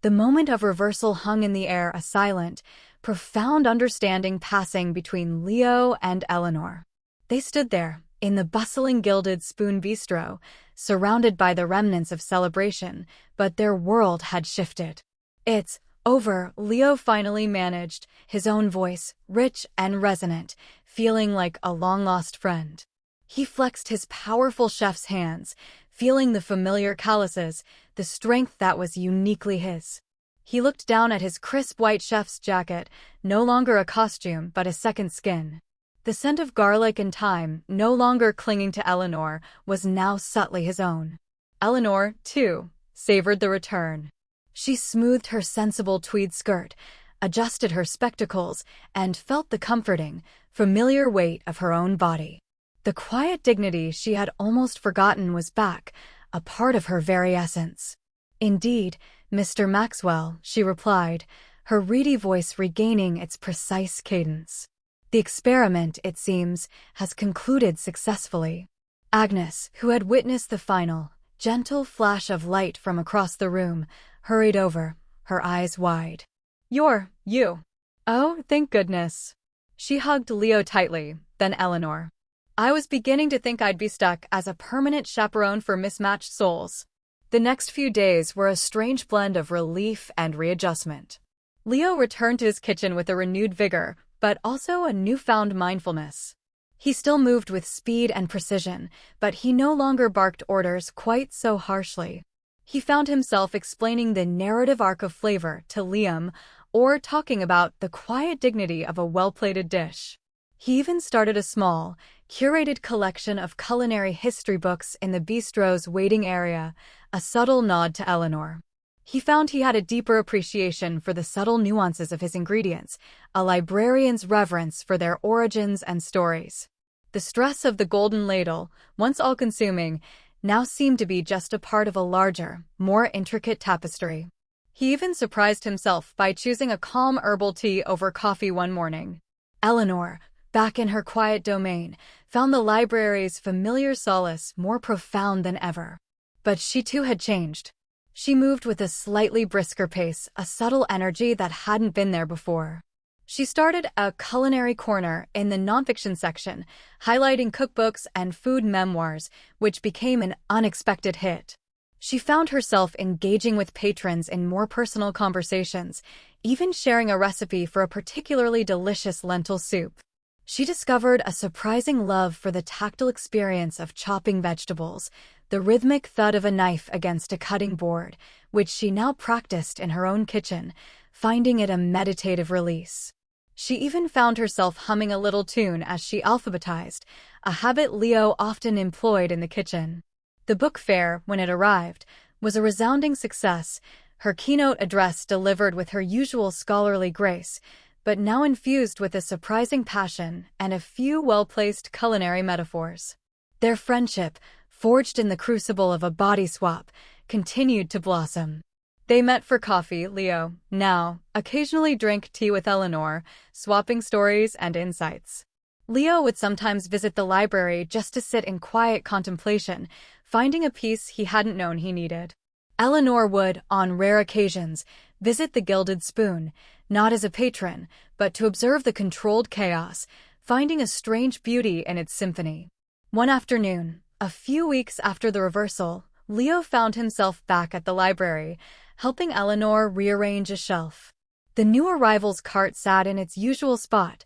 The moment of reversal hung in the air, a silent, profound understanding passing between Leo and Eleanor. They stood there, in the bustling Gilded Spoon bistro, surrounded by the remnants of celebration, but their world had shifted. "It's over," Leo finally managed, his own voice, rich and resonant, feeling like a long-lost friend. He flexed his powerful chef's hands, feeling the familiar calluses, the strength that was uniquely his. He looked down at his crisp white chef's jacket, no longer a costume but a second skin. The scent of garlic and thyme, no longer clinging to Eleanor, was now subtly his own. Eleanor, too, savored the return. She smoothed her sensible tweed skirt, adjusted her spectacles, and felt the comforting, familiar weight of her own body. The quiet dignity she had almost forgotten was back, a part of her very essence. "Indeed, Mr. Maxwell," she replied, her reedy voice regaining its precise cadence. "The experiment, it seems, has concluded successfully." Agnes, who had witnessed the final, gentle flash of light from across the room, hurried over, her eyes wide. You. Oh, thank goodness." She hugged Leo tightly, then Eleanor. "I was beginning to think I'd be stuck as a permanent chaperone for mismatched souls." The next few days were a strange blend of relief and readjustment. Leo returned to his kitchen with a renewed vigor, but also a newfound mindfulness. He still moved with speed and precision, but he no longer barked orders quite so harshly. He found himself explaining the narrative arc of flavor to Liam, or talking about the quiet dignity of a well-plated dish. He even started a small, curated collection of culinary history books in the bistro's waiting area, a subtle nod to Eleanor. He found he had a deeper appreciation for the subtle nuances of his ingredients, a librarian's reverence for their origins and stories. The stress of the Golden Ladle, once all-consuming, now seemed to be just a part of a larger, more intricate tapestry. He even surprised himself by choosing a calm herbal tea over coffee one morning. Eleanor, back in her quiet domain, found the library's familiar solace more profound than ever. But she too had changed. She moved with a slightly brisker pace, a subtle energy that hadn't been there before. She started a culinary corner in the nonfiction section, highlighting cookbooks and food memoirs, which became an unexpected hit. She found herself engaging with patrons in more personal conversations, even sharing a recipe for a particularly delicious lentil soup. She discovered a surprising love for the tactile experience of chopping vegetables, the rhythmic thud of a knife against a cutting board, which she now practiced in her own kitchen, finding it a meditative release. She even found herself humming a little tune as she alphabetized, a habit Leo often employed in the kitchen. The book fair, when it arrived, was a resounding success, her keynote address delivered with her usual scholarly grace, but now infused with a surprising passion and a few well-placed culinary metaphors. Their friendship, forged in the crucible of a body swap, continued to blossom. They met for coffee, Leo, now, occasionally drank tea with Eleanor, swapping stories and insights. Leo would sometimes visit the library just to sit in quiet contemplation, finding a piece he hadn't known he needed. Eleanor would, on rare occasions, visit the Gilded Spoon, not as a patron, but to observe the controlled chaos, finding a strange beauty in its symphony. One afternoon, a few weeks after the reversal, Leo found himself back at the library, helping Eleanor rearrange a shelf. The new arrival's cart sat in its usual spot,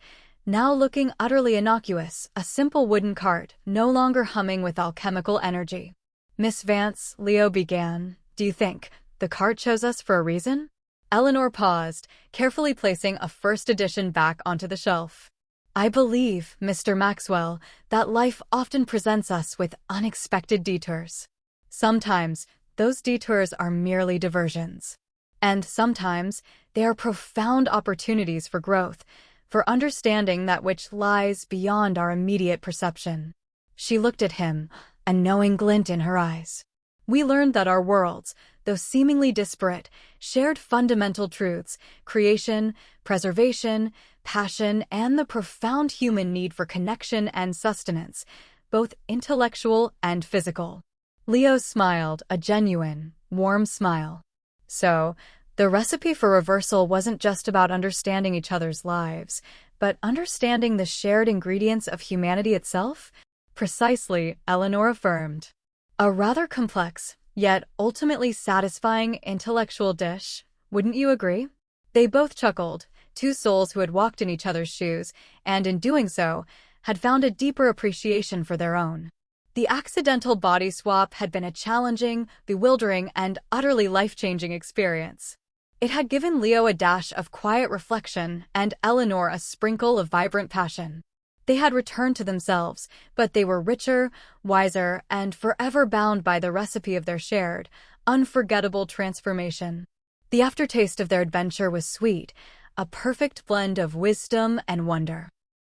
Now looking utterly innocuous, a simple wooden cart, no longer humming with alchemical energy. "Miss Vance," Leo began, "do you think the cart chose us for a reason?" Eleanor paused, carefully placing a first edition back onto the shelf. "I believe, Mr. Maxwell, that life often presents us with unexpected detours. Sometimes, those detours are merely diversions. And sometimes, they are profound opportunities for growth, for understanding that which lies beyond our immediate perception." She looked at him, a knowing glint in her eyes. "We learned that our worlds, though seemingly disparate, shared fundamental truths: creation, preservation, passion, and the profound human need for connection and sustenance, both intellectual and physical." Leo smiled, a genuine, warm smile. "So, the recipe for reversal wasn't just about understanding each other's lives, but understanding the shared ingredients of humanity itself?" "Precisely," Eleanor affirmed. "A rather complex, yet ultimately satisfying intellectual dish, wouldn't you agree?" They both chuckled, two souls who had walked in each other's shoes, and in doing so, had found a deeper appreciation for their own. The accidental body swap had been a challenging, bewildering, and utterly life-changing experience. It had given Leo a dash of quiet reflection and Eleanor a sprinkle of vibrant passion. They had returned to themselves, but they were richer, wiser, and forever bound by the recipe of their shared, unforgettable transformation. The aftertaste of their adventure was sweet, a perfect blend of wisdom and wonder.